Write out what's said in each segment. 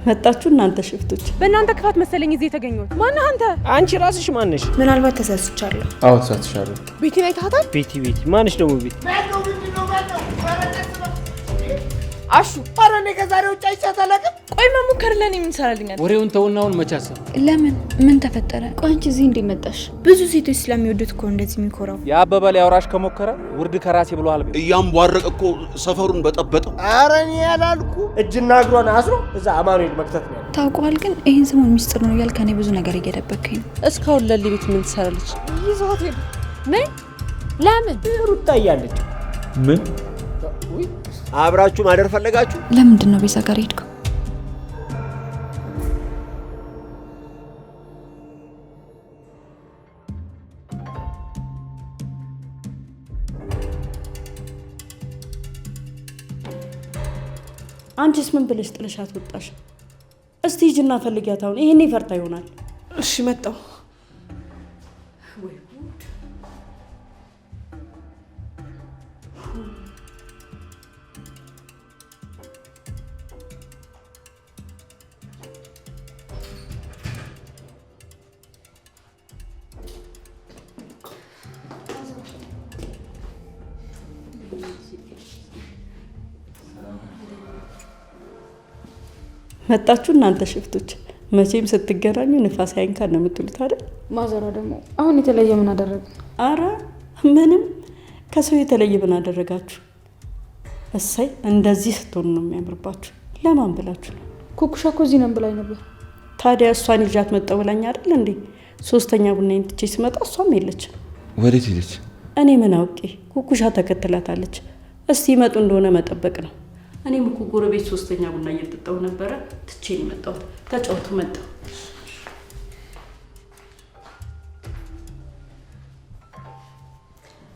መጣችሁ እናንተ ሽፍቶች። በእናንተ ክፋት መሰለኝ እዚህ የተገኘሁት። ማነህ አንተ? አንቺ ራስሽ ማነሽ? ምናልባት ተሳስቻለሁ። አዎ ተሳስቻለሁ። ቤቲ ላይ ታታል። ቤቲ ማነሽ ደግሞ? ቤቲ አሹ አረኔ ከዛሬው ውጭ አይቻታለቅም። ቆይ መሙከር ለኔ ምን ሰራልኛል? ወሬውን ተውናውን መቻሰብ። ለምን ምን ተፈጠረ? ቆይ አንቺ እዚህ እንዴት መጣሽ? ብዙ ሴቶች ስለሚወዱት እኮ እንደዚህ የሚኮራው። ያበበል ያወራሽ ከሞከረ ውርድ ከራሴ ብሏል። እያምቧረቀ እኮ ሰፈሩን በጠበጠው። አረኔ ያላልኩ እጅና እግሯን አስሮ እዛ አማኑኤል መክተት ነው። ታውቀዋል። ግን ይሄን ሰሞን ሚስጥር ነው እያልክ እኔ ብዙ ነገር እየደበከኝ ነው። እስካሁን ለሊ ቤት ምን ትሰራለች? ይዟት ሄዱ። ምን? ለምን? ሩታ እያለች ምን አብራችሁ ማደር ፈለጋችሁ? ለምንድን ነው ቤዛ ጋር ሄድከው? አንቺስ ምን ብለሽ ጥለሻት ወጣሽ? እስቲ ሂጂና ፈልጊያት። አሁን ይሄኔ ፈርታ ይሆናል። እሺ መጣሁ። መጣችሁ እናንተ ሽፍቶች። መቼም ስትገናኙ ንፋስ አይንካን ነው የምትሉት አይደል? ማዘሯ ደግሞ አሁን የተለየ ምን አደረግን? አረ ምንም ከሰው የተለየ ምን አደረጋችሁ? እሰይ እንደዚህ ስትሆኑ ነው የሚያምርባችሁ። ለማን ብላችሁ ነው? ኩኩሻ እኮ እዚህ ነን ብላኝ ነበር። ታዲያ እሷን ይዣት መጣሁ ብላኝ አይደል እንዴ? ሶስተኛ ቡናዬን ትቼ ስመጣ እሷም የለችም። ወዴት ሄደች? እኔ ምን አውቄ። ኩኩሻ ተከትላታለች። እስቲ ይመጡ እንደሆነ መጠበቅ ነው። እኔም እኮ ጎረቤት ሶስተኛ ቡና እየጠጣሁ ነበረ። ትቼ ነው የመጣሁት። ተጫውቱ መጣሁ።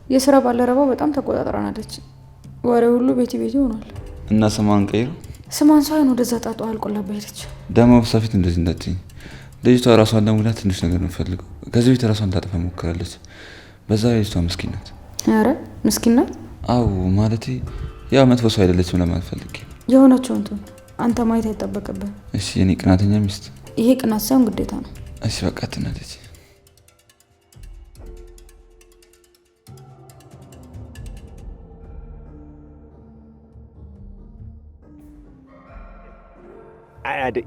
የስራ ባልደረባው በጣም ተቆጣጥራናለች። ወሬ ሁሉ ቤቲ ሆኗል። እና ስሟን ቀይሩ። ስሟን ሳይሆን ወደዛ ጣጣ አልቆላባ ሄደች። ደግሞ በሰፊት እንደዚህ እንዳትኝ። ልጅቷ ራሷን ለመጉዳት ትንሽ ነገር ነው ፈልገው። ከዚህ ቤት ራሷን ታጠፋ ሞክራለች። በዛ ልጅቷ ምስኪን ናት። ኧረ ምስኪን ናት? አዎ ማለቴ ያው መጥፎ ሰው አይደለችም ለማለት ፈልጌ። የሆነችውን እንትን አንተ ማየት አይጠበቅብህ። እሺ የኔ ቅናተኛ ሚስት። ይሄ ቅናት ሳይሆን ግዴታ ነው። እሺ በቃ ትናደጂ። አያዴ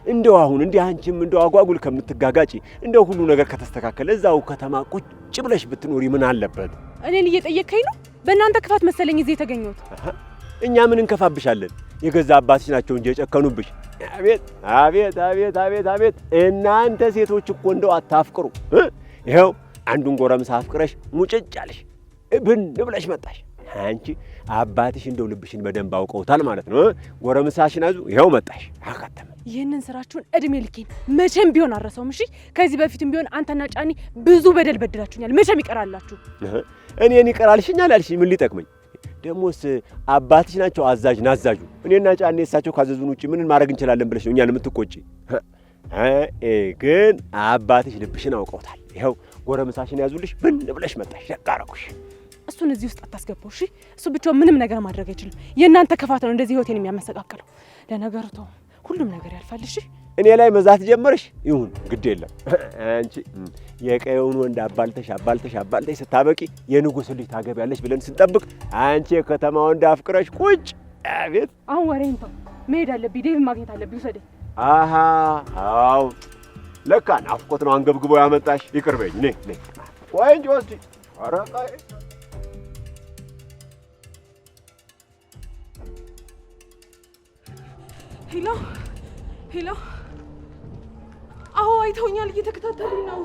እንደው አሁን እንዲህ አንቺም እንደው አጓጉል ከምትጋጋጪ እንደው ሁሉ ነገር ከተስተካከለ እዛው ከተማ ቁጭ ብለሽ ብትኖሪ ምን አለበት? እኔን እየጠየከኝ ነው? በእናንተ ክፋት መሰለኝ እዚህ የተገኘሁት። እኛ ምን እንከፋብሻለን? የገዛ አባትሽ ናቸው እንጂ የጨከኑብሽ። አቤት አቤት አቤት አቤት አቤት! እናንተ ሴቶች እኮ እንደው አታፍቅሩ። ይኸው አንዱን ጎረምሳ አፍቅረሽ ሙጭጭ አለሽ፣ ብን ብለሽ መጣሽ። አንቺ አባትሽ እንደው ልብሽን በደንብ አውቀውታል ማለት ነው። ጎረምሳሽን አዙ፣ ይኸው መጣሽ። አካተመ። ይህንን ስራችሁን እድሜ ልኬን መቼም ቢሆን አረሰውም። እሺ ከዚህ በፊትም ቢሆን አንተና ጫኒ ብዙ በደል በድላችሁኛል። መቼም ይቀራላችሁ። እኔን ይቀራልሽኛል አልሽኝ። ምን ሊጠቅመኝ ደሞስ? አባትሽ ናቸው አዛዥ ናዛዡ። እኔና ጫኔ እሳቸው ካዘዙን ውጪ ምን ማድረግ እንችላለን ብለሽ ነው እኛን የምትቆጪ? ግን አባትሽ ልብሽን አውቀውታል። ይኸው ጎረምሳሽን ያዙልሽ፣ ብን ብለሽ መጣሽ። ደቃረኩሽ። እሱን እዚህ ውስጥ አታስገባው እሺ። እሱ ብቻውን ምንም ነገር ማድረግ አይችልም። የእናንተ ክፋት ነው እንደዚህ ህይወቴን የሚያመሰቃቅለው። ለነገሩ ተው፣ ሁሉም ነገር ያልፋል። እሺ እኔ ላይ መዛት ጀመርሽ። ይሁን ግድ የለም። አንቺ የቀየውን ወንድ አባልተሽ ስታበቂ የንጉሥ ልጅ ታገቢያለሽ ብለን ስንጠብቅ አንቺ የከተማ ወንድ አፍቅረሽ ቁጭ። አቤት! አሁን ወሬን ተው፣ መሄድ አለብኝ። ዴቭ ማግኘት አለብኝ። ውሰደኝ። አሃ አው ለካ ናፍቆት ነው አንገብግቦ ያመጣሽ። ይቅርበኝ። ነይ ቆይ እንጂ ወስጂ። ኧረ ቆይ ሄሎ። አዎ አይተውኛል፣ እየተከታተሉኝ ነው።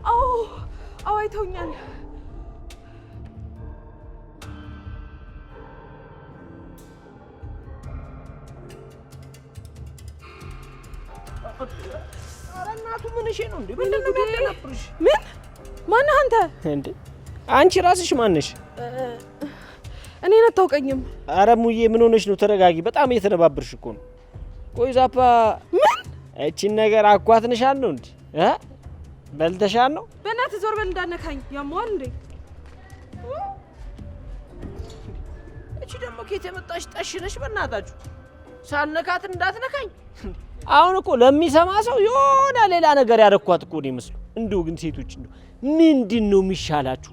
አዎ አይተውኛል። ኧረ እናቱ ምን እሺ ነው እንዴ? ምንድን ነው የሚያደናብርሽ? ምን? ማነህ አንተ? እንዴ አንቺ ራስሽ ማነሽ? እኔን አታውቀኝም። ኧረ ሙዬ ምን ሆነሽ ነው? ተረጋጊ። በጣም እየተደባበርሽ እኮ ነው። ቆይ ዛፓ ምን? እቺን ነገር አኳትንሻል ነው እንዴ? በልተሻል ነው? በእናትህ ዞር በል እንዳነካኝ። ያሟል እንዴ? እቺ ደግሞ ከየት የመጣሽ ጠሽ ነሽ? በእናታችሁ ሳልነካት እንዳትነካኝ። አሁን እኮ ለሚሰማ ሰው የሆነ ሌላ ነገር ያደረኳት እኮ ነው ይመስሉ። እንደው ግን ሴቶች እንደው ምንድነው የሚሻላችሁ?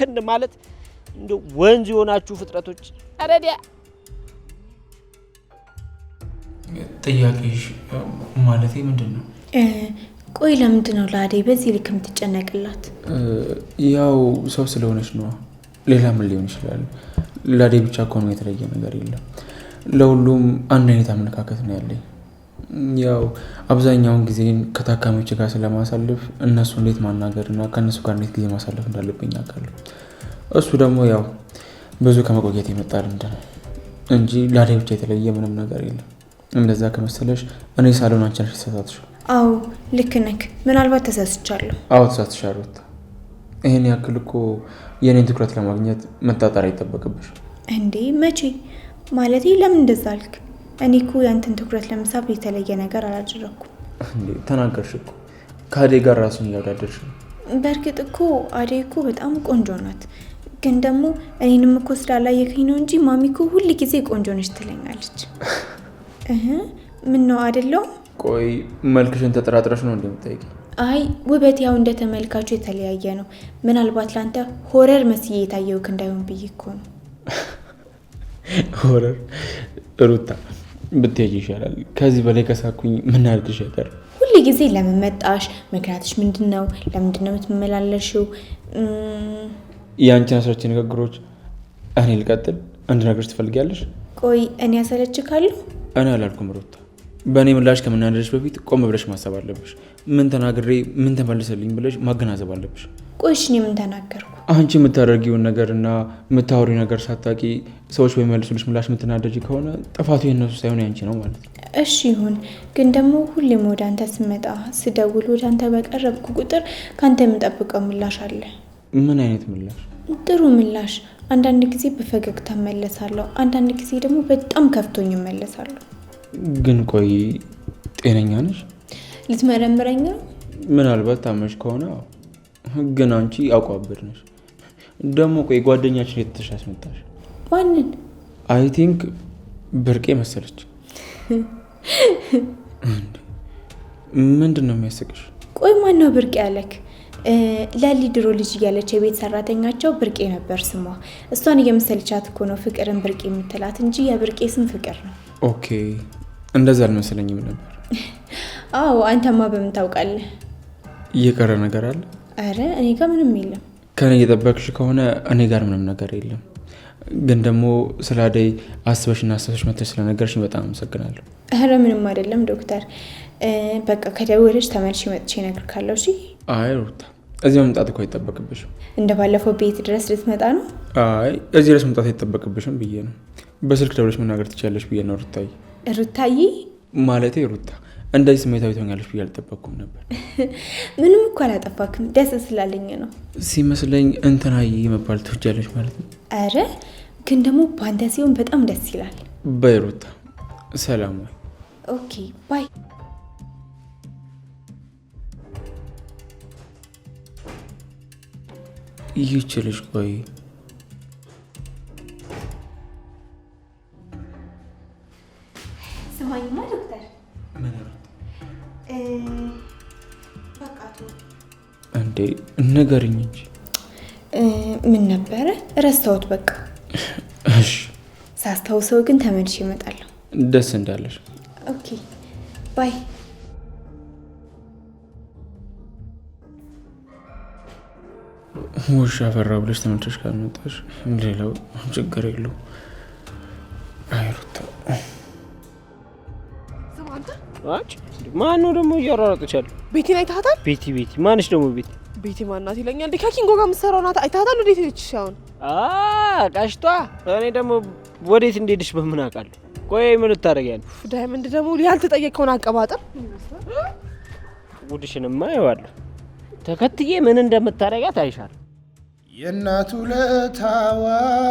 ክን ማለት እንደው ወንዝ የሆናችሁ ፍጥረቶች። አረዲያ ጥያቄሽ ማለቴ ምንድነው? ቆይ ለምንድን ነው ለአደይ በዚህ ልክ የምትጨነቅላት? ያው ሰው ስለሆነች ነው። ሌላ ምን ሊሆን ይችላል? ለአደይ ብቻ እኮ ነው የተለየ ነገር የለም። ለሁሉም አንድ አይነት አመለካከት ነው ያለኝ። ያው አብዛኛውን ጊዜ ከታካሚዎች ጋር ስለማሳልፍ እነሱ እንዴት ማናገርና ከእነሱ ጋር እንዴት ጊዜ ማሳለፍ እንዳለብኝ አውቃለሁ። እሱ ደግሞ ያው ብዙ ከመቆየት የመጣ ልምድ ነው እንጂ ለአደይ ብቻ የተለየ ምንም ነገር የለም። እንደዛ ከመሰለሽ እኔ ሳልሆን አንቺ ነሽ የተሳሳትሽው። አዎ ልክ ነህ። ምናልባት ተሳስቻለሁ። አዎ ተሳስቻለሁ። ይሄን ያክል እኮ የኔን ትኩረት ለማግኘት መጣጣር አይጠበቅብሽ እንዴ? መቼ ማለቴ ለምን እንደዛ አልክ? እኔ እኮ ያንተን ትኩረት ለመሳብ የተለየ ነገር አላደረኩም። እንዴ ተናገርሽ እኮ ከአደይ ጋር ራሱን እያወዳደርሽ ነው። በእርግጥ እኮ አደይ እኮ በጣም ቆንጆ ናት። ግን ደግሞ እኔንም እኮ ስላላየከኝ ነው እንጂ ማሚ እኮ ሁል ጊዜ ቆንጆ ነች ትለኛለች። ምን ነው አይደለሁም? ቆይ መልክሽን ተጠራጥረሽ ነው እንደምታይቂ? አይ ውበት ያው እንደ ተመልካቹ የተለያየ ነው። ምናልባት ላንተ ሆረር መስዬ የታየውክ እንዳይሆን ብዬ እኮ ነው። ሆረር ሩታ ብትሄጂ ይሻላል። ከዚህ በላይ ከሳኩኝ ምን አድርግሽ አይቀር። ሁል ጊዜ ለምን መጣሽ? ምክንያትሽ ምንድነው? ለምንድነው የምትመላለሽው? የአንቺን አስራች ንግግሮች እኔ ልቀጥል አንድ ነገር ትፈልጊያለሽ? ቆይ እኔ ያሰለችካለሁ? እኔ አላልኩም ሩታ። በእኔ ምላሽ ከመናደድሽ በፊት ቆም ብለሽ ማሰብ አለብሽ። ምን ተናግሬ ምን ተመልሰልኝ ብለሽ ማገናዘብ አለብሽ። ቆይሽ እኔ ምን ተናገርኩ? አንቺ የምታደርጊውን ነገርና የምታወሪው ነገር ሳታቂ ሰዎች በሚመልሱልሽ ምላሽ የምትናደጂ ከሆነ ጥፋቱ የነሱ ሳይሆን ያንቺ ነው ማለት ነው። እሺ ይሁን፣ ግን ደግሞ ሁሌም ወደ አንተ ስመጣ ስደውል ወደ አንተ በቀረብኩ ቁጥር ከአንተ የምጠብቀው ምላሽ አለ። ምን አይነት ምላሽ? ጥሩ ምላሽ። አንዳንድ ጊዜ በፈገግታ እመለሳለሁ፣ አንዳንድ ጊዜ ደግሞ በጣም ከፍቶኝ እመለሳለሁ። ግን ቆይ ጤነኛ ነሽ? ልትመረምረኝ ነው? ምናልባት ታመሽ ከሆነ ግን አንቺ አውቋብር ነሽ። ደግሞ ቆይ ጓደኛችን የተተሽ አስመጣሽ? ማንን? አይ ቲንክ ብርቄ መሰለች። ምንድን ነው የሚያስቅሽ? ቆይ ማነው ብርቄ ያለክ? ለሊ ድሮ ልጅ እያለች የቤት ሰራተኛቸው ብርቄ ነበር ስሟ። እሷን እየመሰለቻት እኮ ነው ፍቅርን ብርቄ የምትላት እንጂ የብርቄ ስም ፍቅር ነው። ኦኬ እንደዛ አልመሰለኝም ነበር። አዎ አንተማ በምን ታውቃለህ? እየቀረ ነገር አለ? አረ እኔ ጋር ምንም የለም። ከኔ እየጠበቅሽ ከሆነ እኔ ጋር ምንም ነገር የለም። ግን ደግሞ ስለ አደይ አስበሽና አስበሽ መተሽ ስለነገርሽኝ በጣም አመሰግናለሁ። አረ ምንም አይደለም ዶክተር። በቃ ከደወለሽ ተመልሼ መጥቼ እነግርካለሁ። እሺ? አይ ሩታ እዚህ መምጣት እኮ አይጠበቅብሽም። እንደ ባለፈው ቤት ድረስ ልትመጣ ነው? አይ እዚህ ድረስ መምጣት አይጠበቅብሽም ብዬ ነው። በስልክ ደውለሽ መናገር ትችያለሽ ብዬ ነው። ሩታዬ። ሩታዬ ማለቴ ሩታ እንደዚህ ስሜታዊ ትሆኛለሽ ብዬ አልጠበቅኩም ነበር። ምንም እኮ አላጠፋክም፣ ደስ ስላለኝ ነው። ሲመስለኝ እንትናዬ መባል ትወጃለሽ ማለት ነው። አረ ግን ደግሞ በአንተ ሲሆን በጣም ደስ ይላል። በይ ሩታ ሰላም ወይ? ኦኬ ባይ። ይችልሽ ቆይ ስማኝማ ዶክተር። ምን በቃቱ እንዴ ንገሪኝ እንጂ። ምን ነበረ? ረሳሁት በቃ። እሺ ሳስታውሰው ግን ተመልሼ እመጣለሁ። ደስ እንዳለሽ። ኦኬ ባይ። ውሻ ፈራ ብለሽ ተመልሰሽ ካልመጣሽ ሌላው ችግር የለው። አይሩታ ማን ነው ደግሞ እያሯሯጠቻል? ቤቴን አይታታል? ቤቲ ማንሽ ደግሞ ቤቲ? ቤቲ ማናት ይለኛል እንዴ? ከኪንጎ ጋር የምትሰራው ናት። አይታታል? ወዴት ሄደች? አሁን ቀሽቷ። እኔ ደግሞ ወዴት እንደሄድሽ በምን አውቃለሁ? ቆይ ምን ልታረጊያለሽ? ዳይመንድ ደግሞ ያልተጠየቀውን አቀባጠር ጉድሽንማ ይዋለሁ። ተከትዬ ምን እንደምታረጋት አይሻል። የእናቱ ለታዋን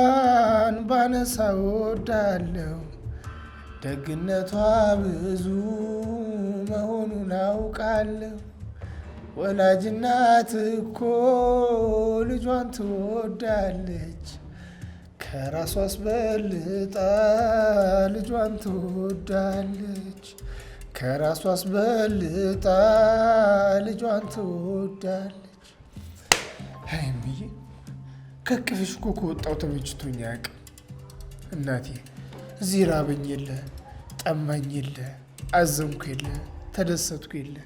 ባነሳ ወዳለው ደግነቷ ብዙ መሆኑን አውቃለሁ። ወላጅናት እኮ ልጇን ትወዳለች ከራሷ አስበልጣ ልጇን ትወዳለች። ከራሷ አስበልጣ ልጇን ትወዳለች። ሀይሚዬ ከቅፍሽ እኮ ከወጣው ተመችቶኝ አያውቅም እናቴ። እዚህ ራበኝ የለ ጠማኝ የለ አዘንኩ የለ ተደሰትኩ የለ።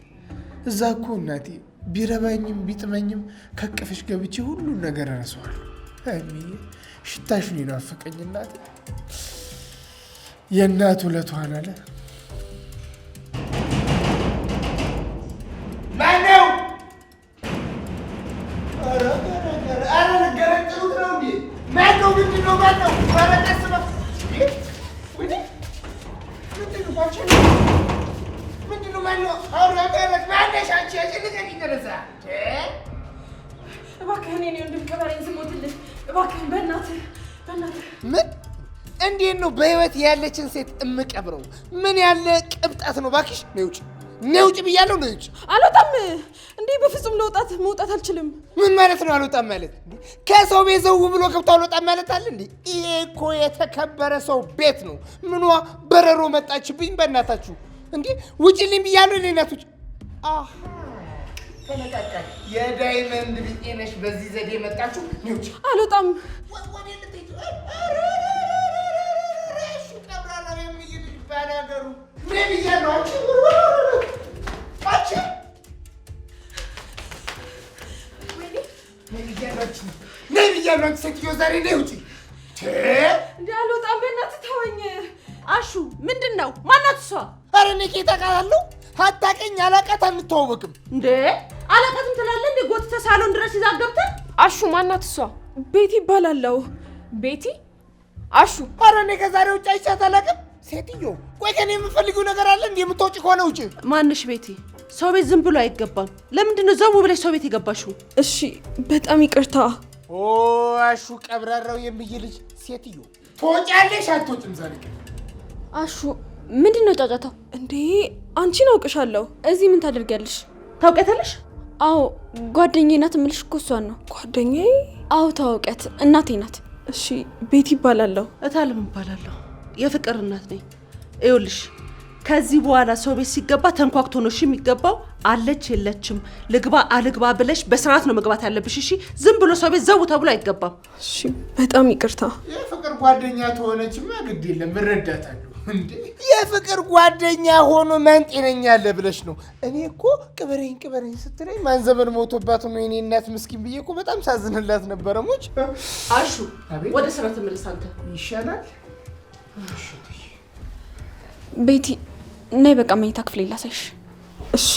እዛ እኮ እናቴ ቢረባኝም ቢጥመኝም ከቅፍሽ ገብቼ ሁሉን ነገር እረሳዋለሁ። ሀይሚዬ ሽታሽን ይናፍቀኝ እናቴ። የእናት ውለቷን አለ ማነው? ገረጠሉት ነው እንዴ? ማነው? ምንድን ነው? ማነው? ረቀስበ ምንድን ነው? ማነው? አውራገረት ማነሽ? አንቺ የጭልቀኝ ደረሳ እባክህን እኔ ወንድም ከበረኝ ዝሞትልህ እባክህን በእናትህ ምን? እንዴት ነው በህይወት ያለችን ሴት እምቀብረው? ምን ያለ ቅብጣት ነው? እባክሽ ነይ ውጭ ብያለሁ። ነይ ውጭ። አልወጣም እንዴ! በፍጹም መውጣት አልችልም። ምን ማለት ነው አልወጣም ማለት? ከሰው ቤት ዘው ብሎ ገብቶ አልወጣም ማለት አለ እንዴ? ይሄ እኮ የተከበረ ሰው ቤት ነው። ምኗ በረሮ መጣችብኝ? በእናታችሁ እንዴ ውጭልኝ ብያለሁ። እኔ እናቶች ተነቃቃል። የዳይመንድ ቢጤ ነሽ። በዚህ ዘዴ መጣችሁ። ነይ ውጭ። አልወጣም። ባላገሩ ምን ብያለሁ? አንቺ ነይ ብያለሁ። አንቺ ሴትዮ ዛሬ ነይ ውጪ። እንዴ አልወጣም። በእናትህ ተወኝ። አሹ ምንድን ነው? ማናት እሷ? ኧረ እኔ ኬታ ቃላለሁ። አታውቅኝ አላውቃት አንተዋወቅም እንዴ? አላውቃትም ትላለህ እንዴ? ጎትተህ ሳሎን ድረስ ይዛ ገብተህ። አሹ ማናት እሷ? ቤቲ ይባላለሁ። ቤቲ? አሹ ኧረ እኔ ከዛሬ ውጭ አይቻት አላውቅም። ሴትዮ ቆይ ከኔ የምፈልጊው ነገር አለ እንዴ? የምትወጪ ከሆነ ውጪ። ማንሽ ቤቲ? ሰው ቤት ዝም ብሎ አይገባም። ለምንድን ነው ዘው ብለሽ ሰው ቤት የገባሽው? እሺ በጣም ይቅርታ። አሹ ቀብራራው የሚይ ልጅ ሴትዮ ትወጫለሽ አትወጭም? ዛሬ አሹ ምንድን ነው ጫጫታው? እንዴ አንቺን አውቅሻለሁ። እዚህ ምን ታደርጊያለሽ? ታውቂያታለሽ? አዎ ጓደኛዬ ናት። እምልሽ እኮ እሷን ነው። ጓደኛዬ? አዎ ታውቂያት፣ እናቴ ናት። እሺ ቤቲ ይባላለሁ። እታለም እባላለሁ። የፍቅር እናት ነኝ። ይኸውልሽ ከዚህ በኋላ ሰው ቤት ሲገባ ተንኳክቶ ነው እሺ የሚገባው። አለች የለችም ልግባ አልግባ ብለሽ በስርዓት ነው መግባት ያለብሽ። እሺ ዝም ብሎ ሰው ቤት ዘው ተብሎ አይገባም። እሺ በጣም ይቅርታ። የፍቅር ጓደኛ ተሆነችማ ግድ የለም እረዳታለሁ። እንዴ የፍቅር ጓደኛ ሆኖ ማን ጤነኛ አለ ብለሽ ነው? እኔ እኮ ቅበረኝ ስትለኝ ማን ዘመን ሞቶባት ነው የኔ እናት ምስኪን ብዬ እኮ በጣም ሳዝንላት ነበረ። ሞች አሹ ወደ ስራ ተመለስ አንተ ይሻላል። ቤቲ ነይ በቃ መኝታ ክፍሌ ላሳይሽ። እሺ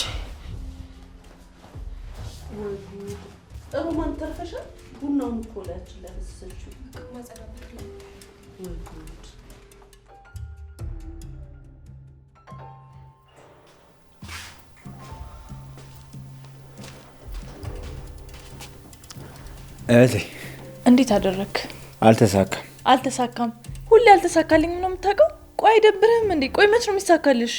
ጥሩ ማን ተርፈሻል። ቡናውን እኮ ላያችን ለበሰችው እህቴ እንዴት አደረክ? አልተሳካም። ሁሌ አልተሳካልኝ ነው የምታውቀው። ቆይ አይደብርህም እንዴ? ቆይ መች ነው የሚሳካልሽ?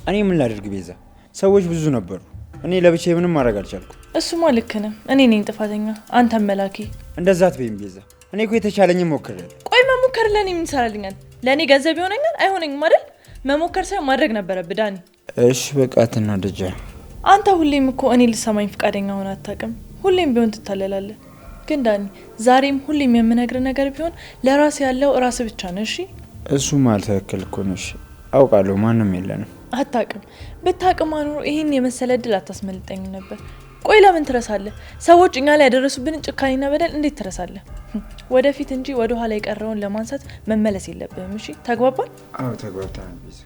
እኔ ምን ላደርግ ቤዛ? ሰዎች ብዙ ነበሩ። እኔ ለብቻዬ ምንም ማድረግ አልቻልኩም። እሱማ ልክ ነህ። እኔ ነኝ ጥፋተኛ፣ አንተም መላኬ። እንደዛ አትበይም ቤዛ። እኔ እኮ የተቻለኝን ሞክሬያለሁ። ቆይ መሞከር ለእኔ ምን ይሰራልኛል? ለእኔ ገንዘብ ይሆነኛል? አይሆነኝም አይደል? መሞከር ሳይሆን ማድረግ ነበረብህ ዳኒ። እሺ በቃ አትናደጃ። አንተ ሁሌም እኮ እኔ ልሰማኝ ፈቃደኛ ሆነ አታውቅም። ሁሌም ቢሆን ትታለላለህ። ግን ዳኒ ዛሬም ሁሌም የምነግርህ ነገር ቢሆን ለራስ ያለው ራስ ብቻ ነው። እሺ እሱ ማለት ትክክል እኮ ነው። እሺ አውቃለሁ፣ ማንም የለንም። አታውቅም። ብታውቅም ኑሮ ይሄን የመሰለ እድል አታስመልጠኝም ነበር። ቆይ ለምን ትረሳለህ? ሰዎች እኛ ላይ ያደረሱብንን ጭካኔና በደል እንዴት ትረሳለህ? ወደፊት እንጂ ወደ ኋላ የቀረውን ለማንሳት መመለስ የለብህም። እሺ ተግባባን? አዎ ተግባብተናል ቤዛ።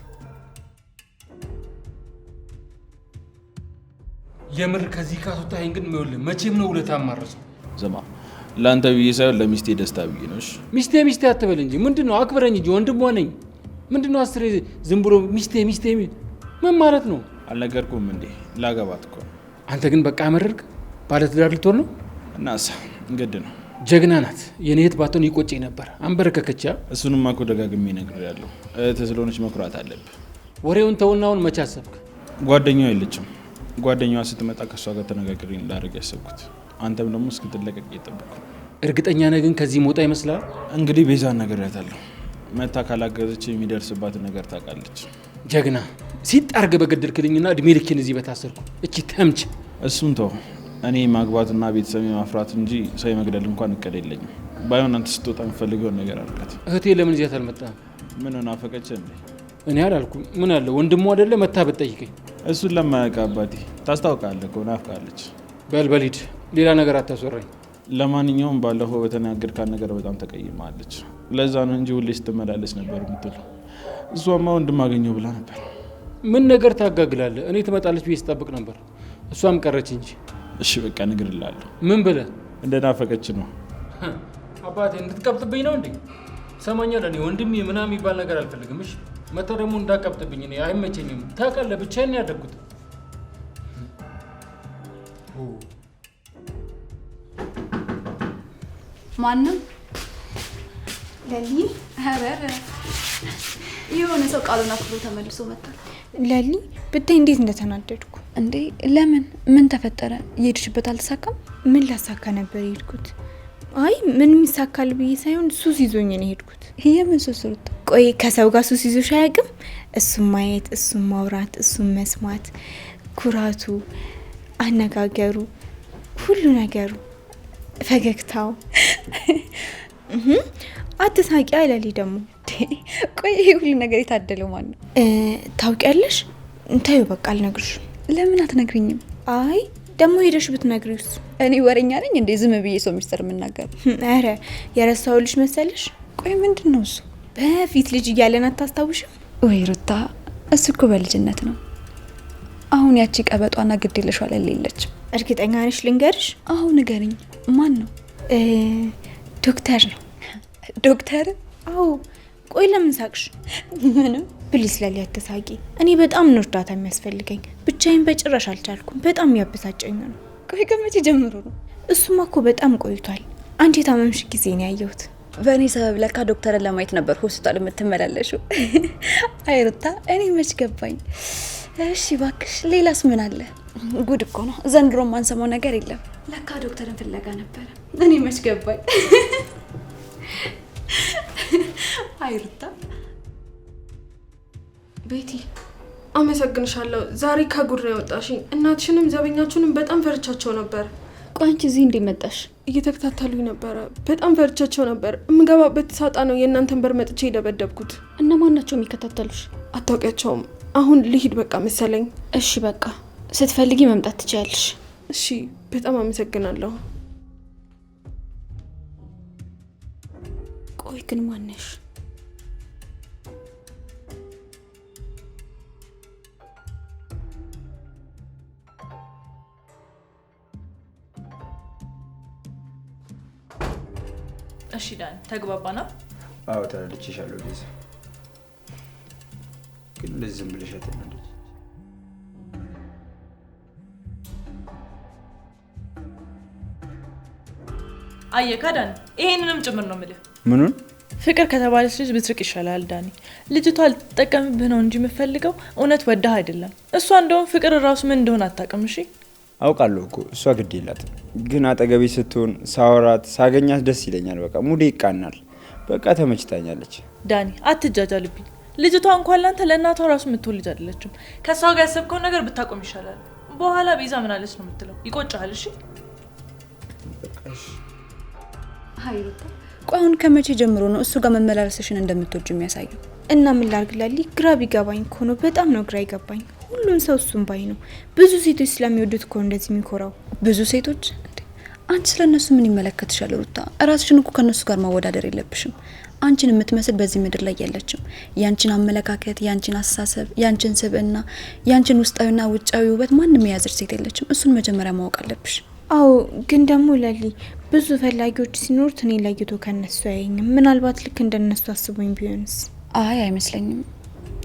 የምር ከዚህ ካስወጣኸኝ ግን ይኸውልህ መቼም ነው ውለታ ማረሰው። ዘማ ለአንተ ብዬ ሳይሆን ለሚስቴ ደስታ ብዬ ነው። እሺ ሚስቴ አትበል እንጂ ምንድነው? አክብረኝ እንጂ ወንድሟ ነኝ። ምንድነው አስሬ ዝም ብሎ ሚስቴ ምን ማለት ነው? አልነገርኩም እንዴ? ላገባት እኮ። አንተ ግን በቃ አመረርክ። ባለ ትዳር ልትሆን ነው? እናሳ ግድ ነው። ጀግና ናት። የኔ እህት ባትሆን ይቆጨኝ ነበር። አንበረከከቻ። እሱንማ እኮ ደጋግሜ እነግርሃለሁ። እህትህ ስለሆነች መኩራት አለብህ። ወሬውን ተውና አሁን መቼ አሰብክ? ጓደኛዋ የለችም። ጓደኛዋ ስትመጣ ከእሷ ጋር ተነጋግሬ እንዳደርግ ያሰብኩት። አንተም ደግሞ እስክትለቀቅ እየጠበቅኩ። እርግጠኛ ነህ ግን ከዚህ ሞጣ ይመስላል? እንግዲህ ቤዛን ነግሬያታለሁ። መታ ካላገዘች የሚደርስባትን ነገር ታውቃለች። ጀግና ሲጣርገ በገደልክልኝና እድሜ ልኬን እዚህ በታሰርኩ እቺ ተምች። እሱን ተው። እኔ ማግባትና ቤተሰብ ማፍራት እንጂ ሰው መግደል እንኳን እቅድ የለኝም። ባይሆን አንተ ስትወጣ የምፈልገውን ነገር አድርጋት። እህቴ ለምን እዚህ አልመጣም? ምን ናፈቀች እንዴ? እኔ አላልኩም። ምን አለ ወንድሙ አይደለ መታ ብትጠይቀኝ። እሱን ለማያውቅ አባቴ ታስታውቃለህ እኮ ናፍቃለች። በል ሂድ፣ ሌላ ነገር አታስወራኝ። ለማንኛውም ባለፈው በተናገርካት ነገር በጣም ተቀይማለች። ለዛ ነው እንጂ ሁሌ ስትመላለስ ነበር የምትለው። እሷማ ወንድም አገኘው ብላ ነበር። ምን ነገር ታጋግላለህ? እኔ ትመጣለች ብዬ ስጠብቅ ነበር፣ እሷም ቀረች እንጂ። እሺ በቃ እነግርልሃለሁ። ምን ብለህ? እንደናፈቀች ነው። አባቴ እንድትቀብጥብኝ ነው እንዴ? ሰማኛል። እኔ ወንድሜ ምናምን የሚባል ነገር አልፈልግም። እሺ መታ ደግሞ እንዳቀብጥብኝ እኔ አይመቸኝም። ታውቃለህ፣ ብቻዬን ያደግኩት። ማንም ለሊ ኧረ የሆነ ሰው ቃሉን አክብሮ ተመልሶ መጣል። ለሊ ብታይ እንዴት እንደተናደድኩ እንዴ! ለምን? ምን ተፈጠረ? የሄድሽበት አልተሳካም? ምን ላሳካ ነበር የሄድኩት? አይ ምንም ይሳካል ብዬ ሳይሆን ሱስ ይዞኝ ነው የሄድኩት። የምን ሱስ ሩት? ቆይ ከሰው ጋር ሱስ ይዞሽ አያውቅም? እሱም ማየት፣ እሱም ማውራት፣ እሱም መስማት፣ ኩራቱ፣ አነጋገሩ፣ ሁሉ ነገሩ፣ ፈገግታው። አትሳቂ አይለሊ ደግሞ። ቆይ ይሄ ሁሉ ነገር የታደለው ማን ነው? ታውቂያለሽ? እንታዩ በቃ አልነግርሽም። ለምን አትነግሪኝም? አይ ደግሞ ሄደሽ ብትነግሪውስ? እኔ ወሬኛ ነኝ እንዴ? ዝም ብዬ ሰው ሚስጥር የምናገር? አረ የረሳሁልሽ መሰለሽ? ቆይ ምንድን ነው እሱ? በፊት ልጅ እያለን አታስታውሽም ወይ ሩታ? እሱ እኮ በልጅነት ነው። አሁን ያቺ ቀበጧና ግዴለሽ ዋለ የለችም። እርግጠኛ ነሽ? ልንገርሽ? አሁን ንገሪኝ። ማን ነው? ዶክተር ነው። ዶክተር? አዎ። ቆይ ለምን ሳቅሽ? ምንም። ፕሊስ ለሊ አትሳቂ። እኔ በጣም ነው እርዳታ የሚያስፈልገኝ። ብቻዬን በጭራሽ አልቻልኩም። በጣም ያበሳጨኝ ነው። ቆይ ከመቼ ጀምሮ ነው? እሱማ እኮ በጣም ቆይቷል። አንቺ የታመምሽ ጊዜ ነው ያየሁት። በእኔ ሰበብ ለካ ዶክተርን ለማየት ነበር ሆስፒታል የምትመላለሽው። አይ ሩታ፣ እኔ መች ገባኝ። እሺ እባክሽ ሌላስ ምን አለ? ጉድ እኮ ነው። ዘንድሮ ማንሰማው ነገር የለም። ለካ ዶክተርን ፍለጋ ነበረ። እኔ መች ገባኝ። አይ ሩታ። ቤቲ አመሰግንሻለሁ። ዛሬ ከጉድ ነው ያወጣሽኝ። እናትሽንም ዘበኛችሁንም በጣም ፈርቻቸው ነበር። ቆይ አንቺ እዚህ እንዴት መጣሽ? እየተከታተሉኝ ነበረ። በጣም ፈርቻቸው ነበር። የምገባበት ሳጣ ነው የእናንተን በር መጥቼ የደበደብኩት። እነማን ናቸው የሚከታተሉሽ? አታውቂያቸውም? አሁን ልሂድ በቃ መሰለኝ። እሺ በቃ ስትፈልጊ መምጣት ትችያለሽ። እሺ በጣም አመሰግናለሁ። ቆይ ግን ማነሽ? እሺ ዳን ተግባባና? አዎ ተረድቼሻለሁ ቤዛ። ግን እንደዚህ ዝም ብለሽ አትናደጂ። አየካ ዳን፣ ይሄንንም ጭምር ነው የምልህ። ምኑን? ፍቅር ከተባለች ልጅ ብትርቅ ይሻላል ዳኒ። ልጅቷ ልትጠቀምብህ ነው እንጂ የምፈልገው እውነት ወዳህ አይደለም። እሷ እንደውም ፍቅር ራሱ ምን እንደሆነ አታውቅም። እሺ አውቃለሁ እኮ እሷ ግድ የላትም። ግን አጠገቤ ስትሆን ሳወራት ሳገኛት ደስ ይለኛል። በቃ ሙዴ ይቃናል። በቃ ተመችታኛለች። ዳኒ አትጃጃልብኝ። ልጅቷ እንኳን ላንተ ለእናቷ ራሱ የምትሆን ልጅ አይደለችም። ከሷ ጋር ያሰብከውን ነገር ብታቆም ይሻላል። በኋላ ቤዛ ምን አለች ነው የምትለው? ይቆጭሃል። እሺ አይ ሩታ፣ ቆይ አሁን ከመቼ ጀምሮ ነው እሱ ጋር መመላለስሽን እንደምትወጁ የሚያሳየው? እና ምን ላድርግ ላሊ፣ ግራ ቢገባኝ እኮ ነው። በጣም ነው ግራ ይገባኝ። ሁሉም ሰው እሱም ባይ ነው። ብዙ ሴቶች ስለሚወዱት እኮ እንደዚህ የሚኮራው። ብዙ ሴቶች? አንቺ ስለነሱ ምን ይመለከትሻል ሩታ? ራስሽን እኮ ከነሱ ጋር ማወዳደር የለብሽም። አንቺን የምትመስል በዚህ ምድር ላይ የለችም። ያንቺን አመለካከት፣ ያንቺን አስተሳሰብ፣ ያንቺን ስብዕና፣ ያንቺን ውስጣዊና ውጫዊ ውበት ማንም የያዘች ሴት የለችም። እሱን መጀመሪያ ማወቅ አለብሽ። አዎ ግን ደግሞ ላሊ ብዙ ፈላጊዎች ሲኖሩት እኔ ለይቶ ከነሱ አያየኝም። ምናልባት ልክ እንደነሱ አስቦኝ ቢሆንስ? አይ አይመስለኝም።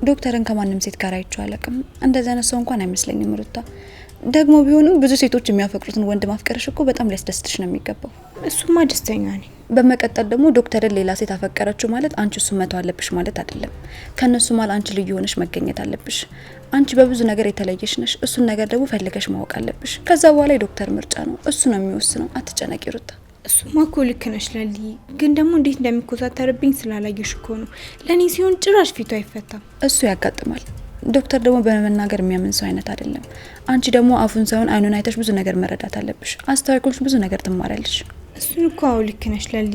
ዶክተርን ከማንም ሴት ጋር አይቼው አላውቅም። እንደዛ አይነት ሰው እንኳን አይመስለኝም ሩታ። ደግሞ ቢሆንም ብዙ ሴቶች የሚያፈቅሩትን ወንድ ማፍቀርሽ እኮ በጣም ሊያስደስትሽ ነው የሚገባው። እሱማ ደስተኛ ነኝ። በመቀጠል ደግሞ ዶክተርን ሌላ ሴት አፈቀረችው ማለት አንቺ እሱ መተው አለብሽ ማለት አይደለም። ከነሱ ማለት አንቺ ልዩ ሆነሽ መገኘት አለብሽ። አንቺ በብዙ ነገር የተለየሽ ነሽ። እሱን ነገር ደግሞ ፈልገሽ ማወቅ አለብሽ። ከዛ በኋላ የዶክተር ምርጫ ነው፣ እሱ ነው የሚወስነው። አትጨነቂ ሩታ። እሱማ እኮ ልክ ነሽ ለሊ፣ ግን ደግሞ እንዴት እንደሚኮሳተርብኝ ስላላየሽ እኮ ነው። ለእኔ ሲሆን ጭራሽ ፊቱ አይፈታም። እሱ ያጋጥማል። ዶክተር ደግሞ በመናገር የሚያምን ሰው አይነት አይደለም። አንቺ ደግሞ አፉን ሳይሆን አይኑን አይተሽ ብዙ ነገር መረዳት አለብሽ። አስተዋይቆች ብዙ ነገር ትማሪያለሽ። እሱን እኮ አዎ ልክ ነሽ ለሊ፣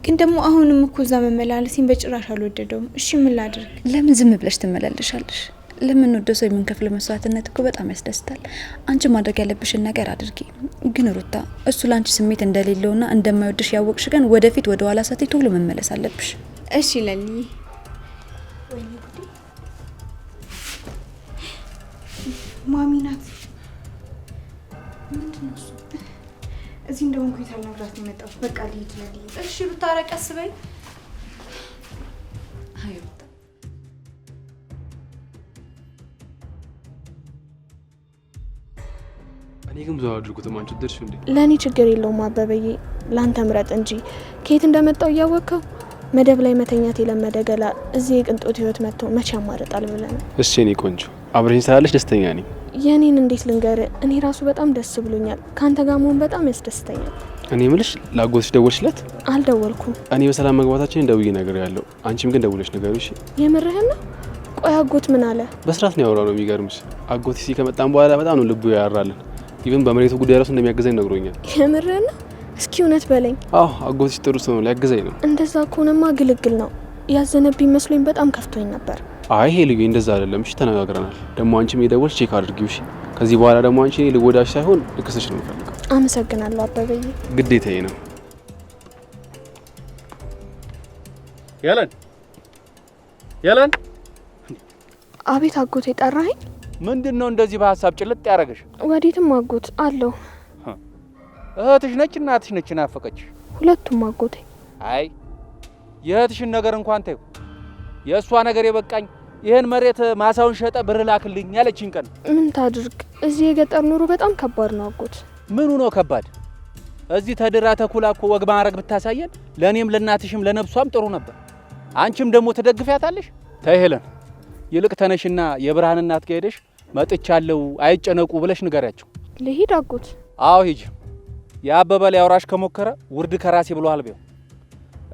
ግን ደግሞ አሁንም እኮ እዛ መመላለሴን በጭራሽ አልወደደውም። እሺ ምን ላድርግ? ለምን ዝም ብለሽ ትመላለሻለሽ? ለምንወደው ሰው የምንከፍለው መስዋዕትነት እኮ በጣም ያስደስታል። አንቺ ማድረግ ያለብሽን ነገር አድርጊ። ግን ሩታ እሱ ላንቺ ስሜት እንደሌለውና እንደማይወድሽ ያወቅሽ ግን ወደፊት ወደ ኋላ ሳትይ ቶሎ መመለስ አለብሽ። እሺ ለሊ። ማሚ ናት። ምንድነው እሱ? እዚህ እንደሆንኩ የታልነግራት ነው የመጣሁት። በቃ ልሂድ ለሊ። እሺ ሩታ ረቀስ በይ። አይ ሩታ እኔ ግን ብዙ አድርጉትም አንቺ ደርሽ እንዴ? ለእኔ ችግር የለውም አበበዬ፣ ላንተ ምረጥ እንጂ ከየት እንደመጣው እያወቅከው መደብ ላይ መተኛት የለመደ ገላ እዚህ የቅንጦት ህይወት መጥቶ መቼ ያማርጣል ብለን። እሺ እኔ ቆንጆ አብረኝ ስላለሽ ደስተኛ ነኝ። የኔን እንዴት ልንገር? እኔ ራሱ በጣም ደስ ብሎኛል። ካንተ ጋር መሆን በጣም ያስደስተኛል። እኔ ምልሽ ላጎትሽ ደወልሽለት? አልደወልኩም። እኔ በሰላም መግባታችን ደውዬ ነገር ያለው አንቺም ግን ደውለሽ ነገሩ። እሺ የምርህን ነው? ቆይ አጎት ምን አለ? በስርዓት ነው ያወራው። ነው የሚገርምሽ፣ አጎት ሲ ከመጣን በኋላ በጣም ነው ልቡ ያራልን። ኢቭን በመሬቱ ጉዳይ ራሱ እንደሚያግዘኝ ነግሮኛል። የምርህን ነው? እስኪ እውነት በለኝ። አዎ አጎትሽ ጥሩ ሰው ነው፣ ሊያግዘኝ ነው። እንደዛ ከሆነማ ግልግል ነው። ያዘነብኝ መስሎኝ በጣም ከፍቶኝ ነበር። አይ ሄ ልዩ እንደዛ አይደለም። እሺ ተነጋግረናል። ደግሞ አንቺም የደወልሽ ቼክ አድርጊው። እሺ ከዚህ በኋላ ደግሞ አንቺ ልጎዳሽ ሳይሆን ልክስሽ ነው የምፈልገው። አመሰግናለሁ አበበዬ። ግዴታዬ ነው። ያለን አቤት አጎቴ ጠራኸኝ? ምንድነው እንደዚህ በሐሳብ ጭልጥ ያደረገሽ? ወዴትም አጎት አለው። እህትሽ ነች እናትሽ ነች ናፈቀች? ሁለቱም አጎቴ። አይ የእህትሽን ነገር እንኳን ተይው። የእሷ ነገር የበቃኝ ይህን መሬት ማሳውን ሸጠ ብር ላክልኝ ያለችኝ ቀን። ምን ታድርግ? እዚህ የገጠር ኑሮ በጣም ከባድ ነው አጎት። ምኑ ነው ከባድ? እዚህ ተድራ ተኩላ እኮ ወግ ማረግ ብታሳየን ለኔም ለናትሽም ለነብሷም ጥሩ ነበር። አንቺም ደግሞ ትደግፊያታለሽ። ተይ ሄለን፣ ይልቅ ተነሽና የብርሃን እናት ጋር ሄደሽ መጥቻለሁ አይጨነቁ ብለሽ ንገሪያቸው። ልሂድ አጎት? አዎ ሂጂ። የአበበ ሊያወራሽ ከሞከረ ውርድ ከራሴ ብሏል ቢው።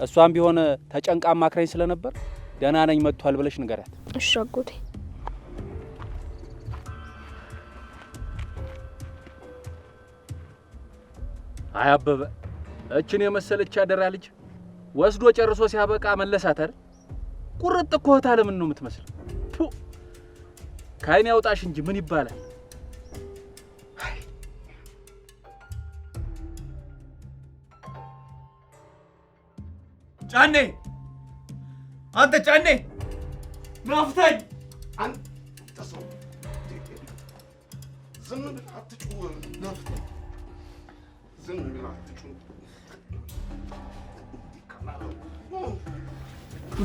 እሷም ቢሆን ተጨንቃ ማክረኝ ስለነበር ደህና ነኝ መጥቷል ብለሽ ንገሪያት። እሺ አጎቴ። አይ አበበ እችን የመሰለች አደራ ልጅ ወስዶ ጨርሶ ሲያበቃ መለሳት አይደል? ቁርጥ እኮ ታለምን ነው የምትመስል። ካይን ያውጣሽ እንጂ ምን ይባላል? ጫኔ፣ አንተ ጫኔ ናፍታኝ። አንተ ሰው ዝም ብለህ አትጩህ። ናፍታኝ ዝም ብለህ አትጩህ።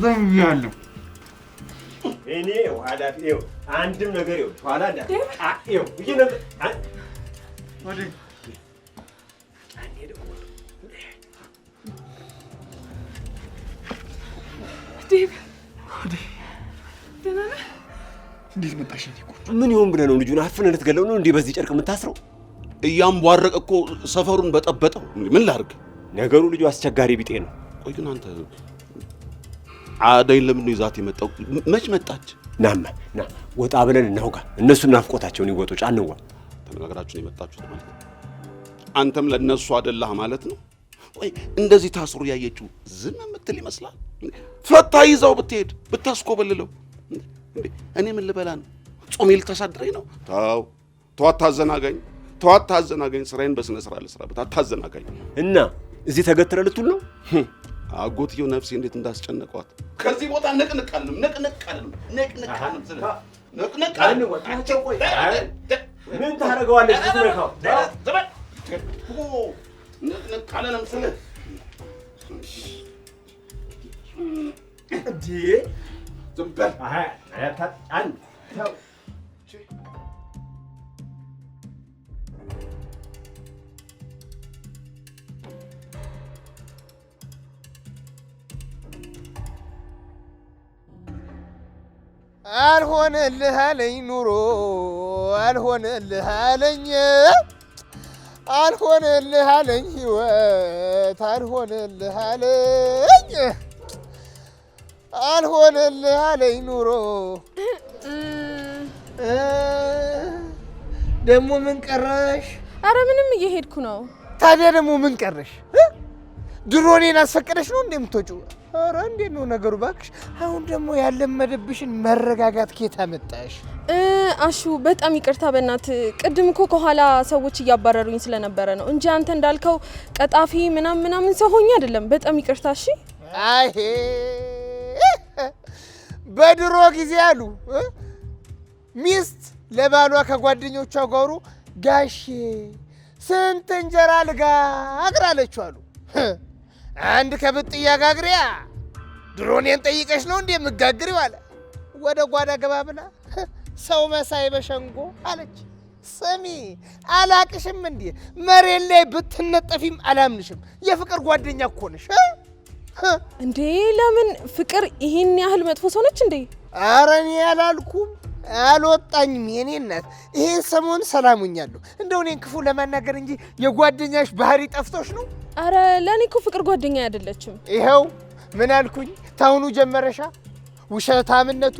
ደምያለሁ እኔ ኋላ ይኸው አንድም ነገር ይኸው ኋላ እንዳ ይኸው ይሄ ነገር ወደ ዴቭ ደህና ነህ? እንዴት መጣሽ? ምን ይሆን ብለህ ነው ልጁን አፍነህ ልትገለው ነው እንዴ በዚህ ጨርቅ የምታስረው? እያንቧረቀ እኮ ሰፈሩን በጠበጠው። ምን ላድርግ? ነገሩ ልጁ አስቸጋሪ ቢጤ ነው። ቆይ ግን አንተ አደይን ለምን ነው ይዛት የመጣው? መች መጣች? ናማ ና ወጣ ብለን እናውጋ። እነሱ ናፍቆታቸውን ይወጡ። ጫንዋ ተነጋግራችሁ ነው የመጣችሁት ማለት ነው? አንተም ለነሱ አይደላህ ማለት ነው? ቆይ እንደዚህ ታስሩ ያየችው ዝም የምትል ይመስላል? ፈታ ይዛው ብትሄድ ብታስኮበልለው እንዴ እኔ ምን ልበላ ነው? ጾሜ ልታሳድረኝ ነው? ተው አታዘናጋኝ፣ ተው አታዘናጋኝ። ስራዬን በስነ ስርዓት ልስራበት፣ አታዘናጋኝ። እና እዚህ ተገትረ ልትውል ነው? አጎትየው ነፍሴ እንዴት እንዳስጨነቋት። ከዚህ ቦታ ንቅንቃልንም ንቅንቃልንም ስለ ንቅንቃልን ወጣቸው። ቆይ ምን ታደርገዋለች? ልትነካው ንቅንቃልንም ስለ እንዴ ዝም በል። አልሆነልህ አለኝ ኑሮ አልሆነልህ አለኝ አልሆነልህ አለኝ ህይወት አልሆነልህ አለኝ አልሆነልህ አለኝ ኑሮ ደግሞ ምን ቀረሽ? አረ ምንም እየሄድኩ ነው። ታዲያ ደግሞ ምን ቀረሽ? ድሮ እኔን አስፈቀደሽ ነው እንደምትወጪው? አረ እንዴት ነው ነገሩ ባክሽ? አሁን ደግሞ ያለመደብሽን መረጋጋት ከየት አመጣሽ? አሹ በጣም ይቅርታ በእናት ቅድም እኮ ከኋላ ሰዎች እያባረሩኝ ስለነበረ ነው እንጂ አንተ እንዳልከው ቀጣፊ ምናምን ሰው ሆኜ አይደለም። በጣም ይቅርታ እሺ። አይ በድሮ ጊዜ አሉ ሚስት ለባሏ ከጓደኞቿ ጋሩ ጋሼ ስንት እንጀራ ልጋግር አለችው አሉ። አንድ ከብጥያ ጋግሪያ ድሮ እኔን ጠይቀሽ ነው እንዴ የምጋግሪው አለ። ወደ ጓዳ ገባ ብላ ሰው መሳይ በሸንጎ አለች። ስሚ አላቅሽም እንዴ መሬት ላይ ብትነጠፊም አላምንሽም። የፍቅር ጓደኛ እኮ ነሽ እንዴ። ለምን ፍቅር ይሄን ያህል መጥፎ ሰው ነች እንዴ? ኧረ እኔ አላልኩም አልወጣኝም የኔ እናት። ይሄን ሰሞን ሰላሙኛለሁ እንደው እኔን ክፉ ለማናገር እንጂ የጓደኛሽ ባህሪ ጠፍቶሽ ነው? አረ ለኔ እኮ ፍቅር ጓደኛ አይደለችም። ይኸው ምን አልኩኝ? ታውኑ ጀመረሻ ውሸታምነቱ፣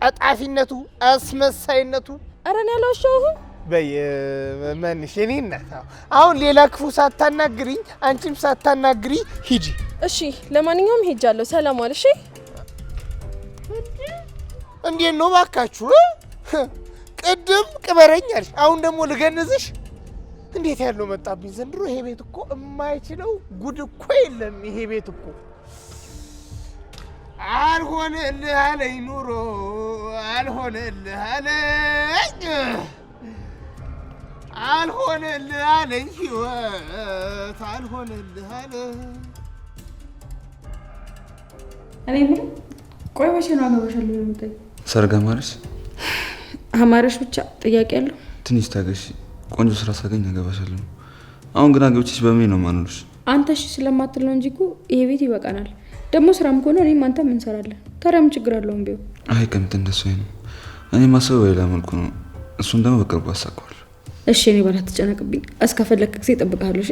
ቀጣፊነቱ፣ አስመሳይነቱ። አረ እኔ አልዋሸሁም። በየመንሽ የኔ እናት አሁን ሌላ ክፉ ሳታናግሪኝ አንቺም ሳታናግሪ ሂጂ። እሺ ለማንኛውም ሄጃለሁ። ሰላም ዋል። እሺ እንዴት ነው ባካችሁ? ቅድም ቅበረኝ አልሽ፣ አሁን ደግሞ ልገንዝሽ። እንዴት ያለው መጣብኝ ዘንድሮ። ይሄ ቤት እኮ የማይችለው ጉድ እኮ የለም። ይሄ ቤት እኮ አልሆነልህ አለኝ ኑሮ አልሆነልህ አለኝ አልሆነልህ አለኝ ህይወት አልሆነልህ አለኝ። እኔ ምን ቆይ መቼ ነው አገባሻለሁ የምትይ? ሰርግ አማረሽ አማረሽ ብቻ ጥያቄ አለው። ትንሽ ታገሽ፣ ቆንጆ ስራ ሳገኝ አገባሻለሁ። አሁን ግን አገብቼሽ በምን ነው ማኖርሽ? አንተ እሺ ስለማትል ነው እንጂ እኮ ይሄ ቤት ይበቃናል። ደግሞ ስራም ከሆነ እኔም አንተም እንሰራለን። ታዲያ ምን ችግር አለው? ቢሆን አይ ከምት እንደሱ ነው። እኔ ማሰብ በሌላ መልኩ ነው። እሱን ደግሞ በቅርቡ አሳካዋለሁ። እሺ እኔ ባላ ተጨነቅብኝ። እስከፈለክ ጊዜ እጠብቅሃለሁ። እሺ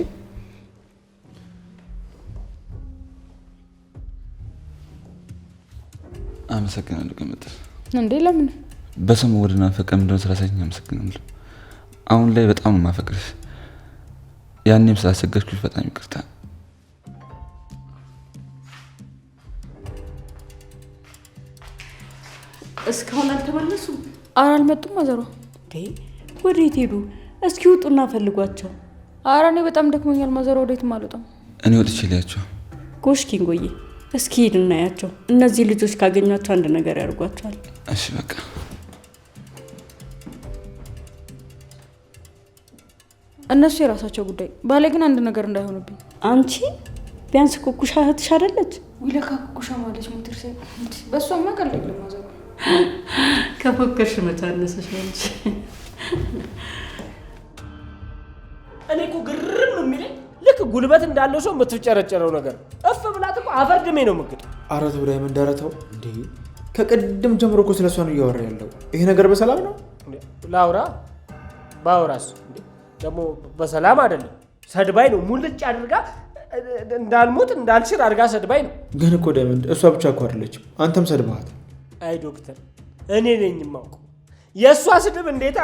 አመሰግናለሁ። ከምት እንዴ ለምን በሰሙ ወደና ፈቀም እንደሆነ ስላሳየኝ አመሰግናለሁ። አሁን ላይ በጣም ነው ማፈቅርሽ። ያኔም ስላሰገድኩሽ በጣም ይቅርታ። እስካሁን አልተመለሱም? ኧረ አልመጡም። ማዘሯ ወዴት ሄዱ? እስኪ ውጡና ፈልጓቸው። ኧረ እኔ በጣም ደክሞኛል ማዘሯ። ወዴትም አልወጣም። እኔ ወጥቼ ልያቸው። ጎሽ ኪንጎዬ እስኪ ሂድ እናያቸው። እነዚህ ልጆች ካገኟቸው አንድ ነገር ያደርጓቸዋል። እሺ በቃ እነሱ የራሳቸው ጉዳይ። ባሌ ግን አንድ ነገር እንዳይሆንብኝ። አንቺ ቢያንስ ኩኩሻ እህትሽ አይደለች? ይለካ ኩኩሻ ማለች ሞትር ሰ በሷማ ቀልድ የለም ማዘሯ። ከፎከርሽ መታነሰሽ እንጂ እኔ እኮ ግርም ነው የሚለኝ ልክ ጉልበት እንዳለው ሰው የምትጨረጨረው ነገር እፍ ብላት እኮ አፈር ድሜ ነው የምትግጥ። ኧረ ተው ብላይ ምን ዳረተው እንዴ? ከቅድም ጀምሮ እኮ ስለሷ ነው እያወራ ያለው። ይሄ ነገር በሰላም ነው? ላውራ ባውራስ ደግሞ በሰላም አይደለም። ሰድባይ ነው ሙልጭ አድርጋ እንዳልሞት እንዳልሽር አድርጋ ሰድባይ ነው። ግን እኮ ዳይመንድ እሷ ብቻ እኮ አይደለችም፣ አንተም ሰድባሃት። አይ ዶክተር እኔ ነኝ የማውቀው የእሷ ስድብ እንዴት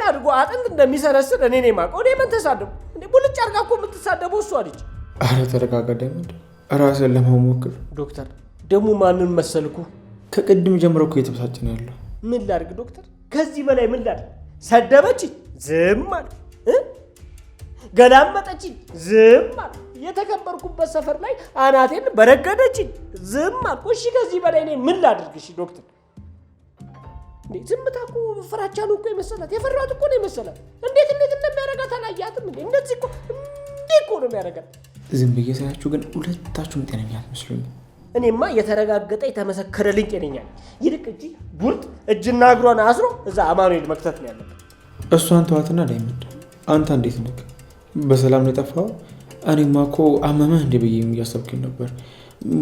አድርጎ አጥንት እንደሚሰረስር እኔ ነኝ የማውቀው። እኔ ምን ተሳደቡ እንዴ? ሙልጭ አድርጋ እኮ የምትሳደበው እሷ ልጅ። ኧረ ተረጋጋ ዳይመንድ፣ ራስን ለማሞክር። ዶክተር ደግሞ ማንን መሰልኩ? ከቅድም ጀምሮ እኮ እየተበሳጨ ነው ያለው። ምን ላድርግ ዶክተር? ከዚህ በላይ ምን ላድርግ? ሰደበችኝ፣ ዝም አለ። ገላመጠችኝ፣ ዝም አለ። የተከበርኩበት ሰፈር ላይ አናቴን በረገደችኝ፣ ዝም አልኩ። እሺ ከዚህ በላይ እኔ ምን ላድርግ? እሺ ዶክተር እንዴ ዝምታ እኮ ፍራቻ ነው እኮ የመሰላት። የፈራሁት እኮ ነው የመሰላት። እንዴት እንደሚያደርጋት አላያትም እንዴ? እንደዚህ እኮ እንዴ እኮ ነው የሚያደርጋት። ዝም ብዬ ሳያችሁ ግን ሁለታችሁም ጤነኛ አትመስሉኝም። እኔማ የተረጋገጠ የተመሰከረልኝ ጤነኛ ነኝ። ይልቅ እንጂ ቡርጥ እጅና እግሯን አስሮ እዛ አማኑኤል መክተት ነው ያለበት። እሷን ተዋትና ዳይመንድ፣ አንተ እንዴት ነህ? በሰላም ነው የጠፋው? እኔማ እኮ አመመህ እንዴ ብዬ እያሰብኩኝ ነበር።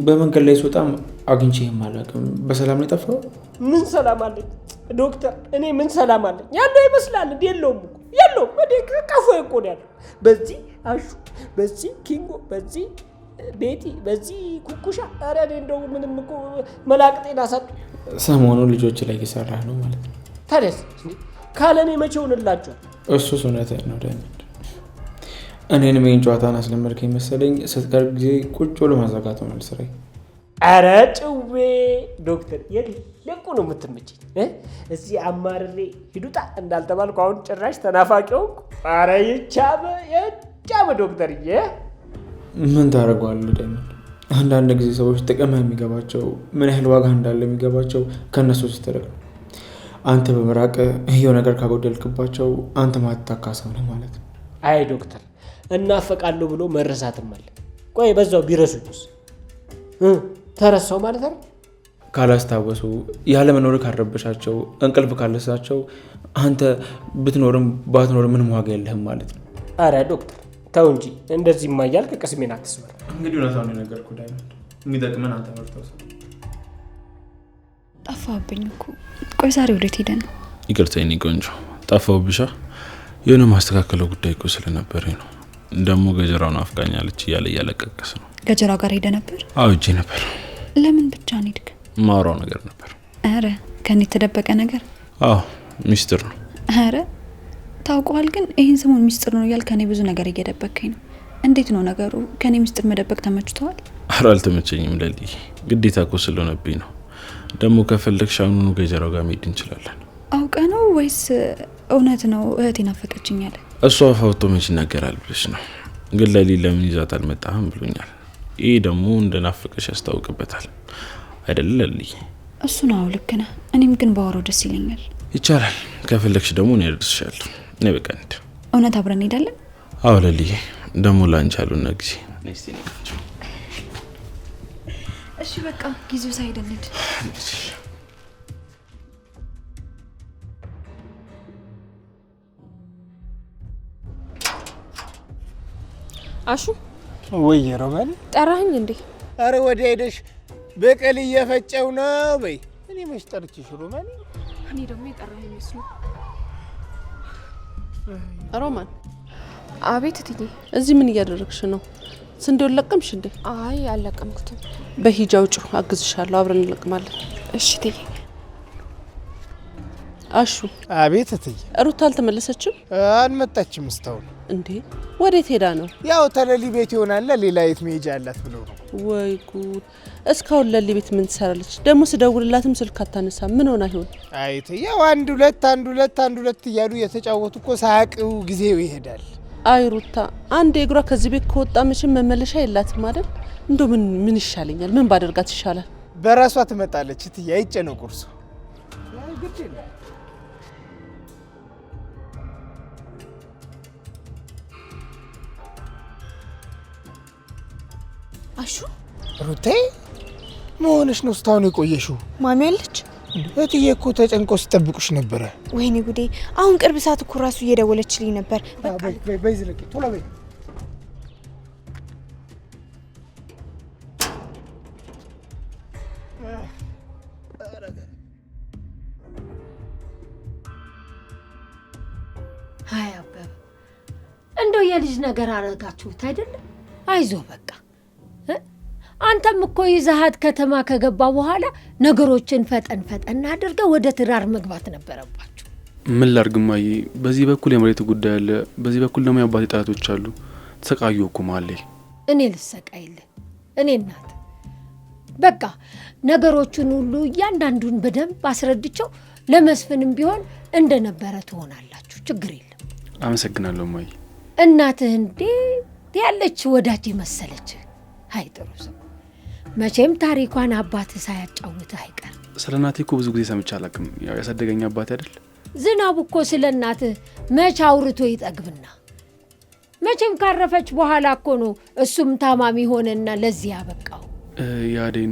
በመንገድ ላይ ስወጣም አግኝቼህም አላውቅም። በሰላም ነው የጠፋው? ምን ሰላም አለኝ ዶክተር? እኔ ምን ሰላም አለኝ? ያለው ይመስላል እንዴ? የለውም እኮ ያለው ቀፎ እኮ ነው ያለው። በዚህ አሹ፣ በዚህ ኪንጎ፣ በዚህ ቤቲ፣ በዚህ ኩኩሻ። ኧረ እኔ እንደው ምንም እኮ መላቅጤን አሳጡ። ሰሞኑን ልጆች ላይ እየሰራህ ነው ማለት ነው? ታዲያስ ካለኔ መቼ ሆንላችኋል? እሱስ እውነትህን ነው ዳይመንድ። እኔንም ይህን ጨዋታን አስለመድከኝ መሰለኝ። ስትቀርብ ጊዜ ቁጭ ብሎ ማዘጋት ሆናል ስራዬ። ኧረ ጭዌ ዶክተር የለቁ ነው የምትመችኝ። እዚህ አማርሬ ሂዱጣ እንዳልተባልኩ አሁን ጭራሽ ተናፋቂው። ኧረ የቻበ ዶክተርዬ። ምን ታደርገዋለህ ዳይመንድ? አንዳንድ ጊዜ ሰዎች ጥቅም የሚገባቸው ምን ያህል ዋጋ እንዳለ የሚገባቸው ከእነሱ ስትርቅ ነው። አንተ በመራቅ ይሄው ነገር ካጎደልክባቸው አንተ ማትታካ ሰው ነህ ማለት ነው። አይ ዶክተር እናፈቃለሁ ብሎ መረሳትም አለ። ቆይ በዛው ቢረሱኝስ ተረሳው ማለት ነው? ካላስታወሱ ያለመኖር ካልረበሻቸው እንቅልፍ ካለሳቸው አንተ ብትኖርም ባትኖርም ምንም ዋጋ የለህም ማለት ነው። አረ ዶክተር ተው እንጂ እንደዚህ ማያልክ ቅስሜን አትስበር። እንግዲህ እውነታውን የነገርኩህ ዳይመንድ፣ የሚጠቅመን አንተ መርጠው። ጠፋብኝ እኮ። ቆይ ዛሬ ወዴት ሄደን ነው? ይቅርታ የኔ ቆንጆ፣ ጠፋሁብሻ። የሆነ ማስተካከለው ጉዳይ እኮ ስለነበረኝ ነው። ደግሞ ገጀራውን አፍቃኛለች እያለ እያለቀቀስ ነው። ገጀራው ጋር ሄደ ነበር? አዎ ሂጄ ነበር። ለምን ብቻ ሄድክ? ማውራው ነገር ነበር። አረ ከኔ የተደበቀ ነገር? አዎ ሚስጥር ነው። አረ ታውቀዋል። ግን ይህን ሰሞን ሚስጥር ነው እያልክ ከኔ ብዙ ነገር እየደበቅከኝ ነው። እንዴት ነው ነገሩ? ከኔ ሚስጥር መደበቅ ተመችቷል? አረ አልተመቸኝም ለሊ፣ ግዴታ እኮ ስለሆነብኝ ነው። ደግሞ ከፈለግሽ አሁኑኑ ገጀራው ጋር መሄድ እንችላለን። አውቀ ነው ወይስ እውነት ነው እህቴ ናፈቀችኝ አለ? እሷ አፋውቶ መች ይናገራል ብለሽ ነው። ግን ለሊ ለምን ይዛት አልመጣህም ብሎኛል። ይህ ደግሞ እንደናፈቀሽ ያስታውቅበታል አይደል ለሊ? እሱ ነው ልክ ነህ። እኔም ግን ባወራው ደስ ይለኛል። ይቻላል። ከፈለግሽ ደግሞ እኔ እደርስሻለሁ። እኔ በቃ እንሂድ። እውነት አብረን እንሄዳለን? አዎ ለሊ፣ ደግሞ ላንቺ ያሉና ጊዜ ነስቲ ነካቸው። እሺ በቃ ጊዜው ሳይሄድ እንሂድ። አሹ ወይ ሮማን ጠራኸኝ እንዴ? አረ ወደ ሄደሽ በቀል እየፈጨው ነው በይ። እኔ መች ጠርቼሽ ሮማን? እኔ ደግሞ የጠራኸኝ መስሎ። ሮማን። አቤት እትዬ። እዚህ ምን እያደረግሽ ነው? ስንዴውን ለቀምሽ እንዴ? አይ አልለቀምኩትም። በሂጃ ውጭ አግዝሻለሁ፣ አብረን እንለቅማለን። እሺ እትዬ። አሹ። አቤት እትዬ። ሩታ አልተመለሰችም? አልመጣችም እስካሁን። እንዴ ወዴት ሄዳ ነው? ያው ተለሊ ቤት ይሆናል፣ ሌላ የት መሄጃ አላት ብሎ ነው። ወይ ጉድ! እስካሁን ለሊ ቤት ምን ትሰራለች? ደግሞ ስደውልላትም ስልክ አታነሳ። ምን ሆና ይሆን? አይ እትዬ፣ ያው አንድ ሁለት እያሉ የተጫወቱ እኮ ሳያውቁ ጊዜው ይሄዳል። አይ ሩታ፣ አንድ እግሯ ከዚህ ቤት ከወጣ መቼም መመለሻ የላትም አይደል? እንደው ምን ይሻለኛል? ምን ባደርጋት ይሻላል? በራሷ ትመጣለች እትዬ፣ አይጨነቁ እርሱ። አሹ። ሩቴ መሆንሽ ነው እስካሁን የቆየሽው? ማሚ አለች? እትዬ እኮ ተጨንቀው ሲጠብቁሽ ነበረ። ወይኔ ጉዴ! አሁን ቅርብ ሰዓት እኮ ራሱ እየደወለችልኝ ነበር። በይ ዝለቂ፣ ቶሎ በይ። አይ አበበ፣ እንደው የልጅ ነገር አረጋችሁት አይደለም? አይዞህ በቃ። አንተም እኮ ይዛሃት ከተማ ከገባ በኋላ ነገሮችን ፈጠን አድርገህ ወደ ትዳር መግባት ነበረባችሁ። ምን ላድርግ እማዬ፣ በዚህ በኩል የመሬቱ ጉዳይ አለ፣ በዚህ በኩል ደግሞ የአባቴ ጠላቶች አሉ። ተሰቃዩ እኮ ማለ። እኔ ልሰቃይልህ? እኔ እናት በቃ ነገሮችን ሁሉ እያንዳንዱን በደንብ አስረድቸው። ለመስፍንም ቢሆን እንደነበረ ትሆናላችሁ። ችግር የለም። አመሰግናለሁ እማዬ። እናትህ እንዴት ያለች ወዳጅ መሰለች። አይ ጥሩ ሰው። መቼም ታሪኳን አባትህ ሳያጫውትህ አይቀርም። ስለ እናቴ እኮ ብዙ ጊዜ ሰምቼ አላውቅም። ያው ያሳደገኝ አባቴ አይደል? ዝናቡ እኮ ስለ እናትህ መቼ አውርቶ ይጠግብና። መቼም ካረፈች በኋላ እኮ ነው እሱም ታማሚ ሆነና ለዚህ ያበቃው። የአደይ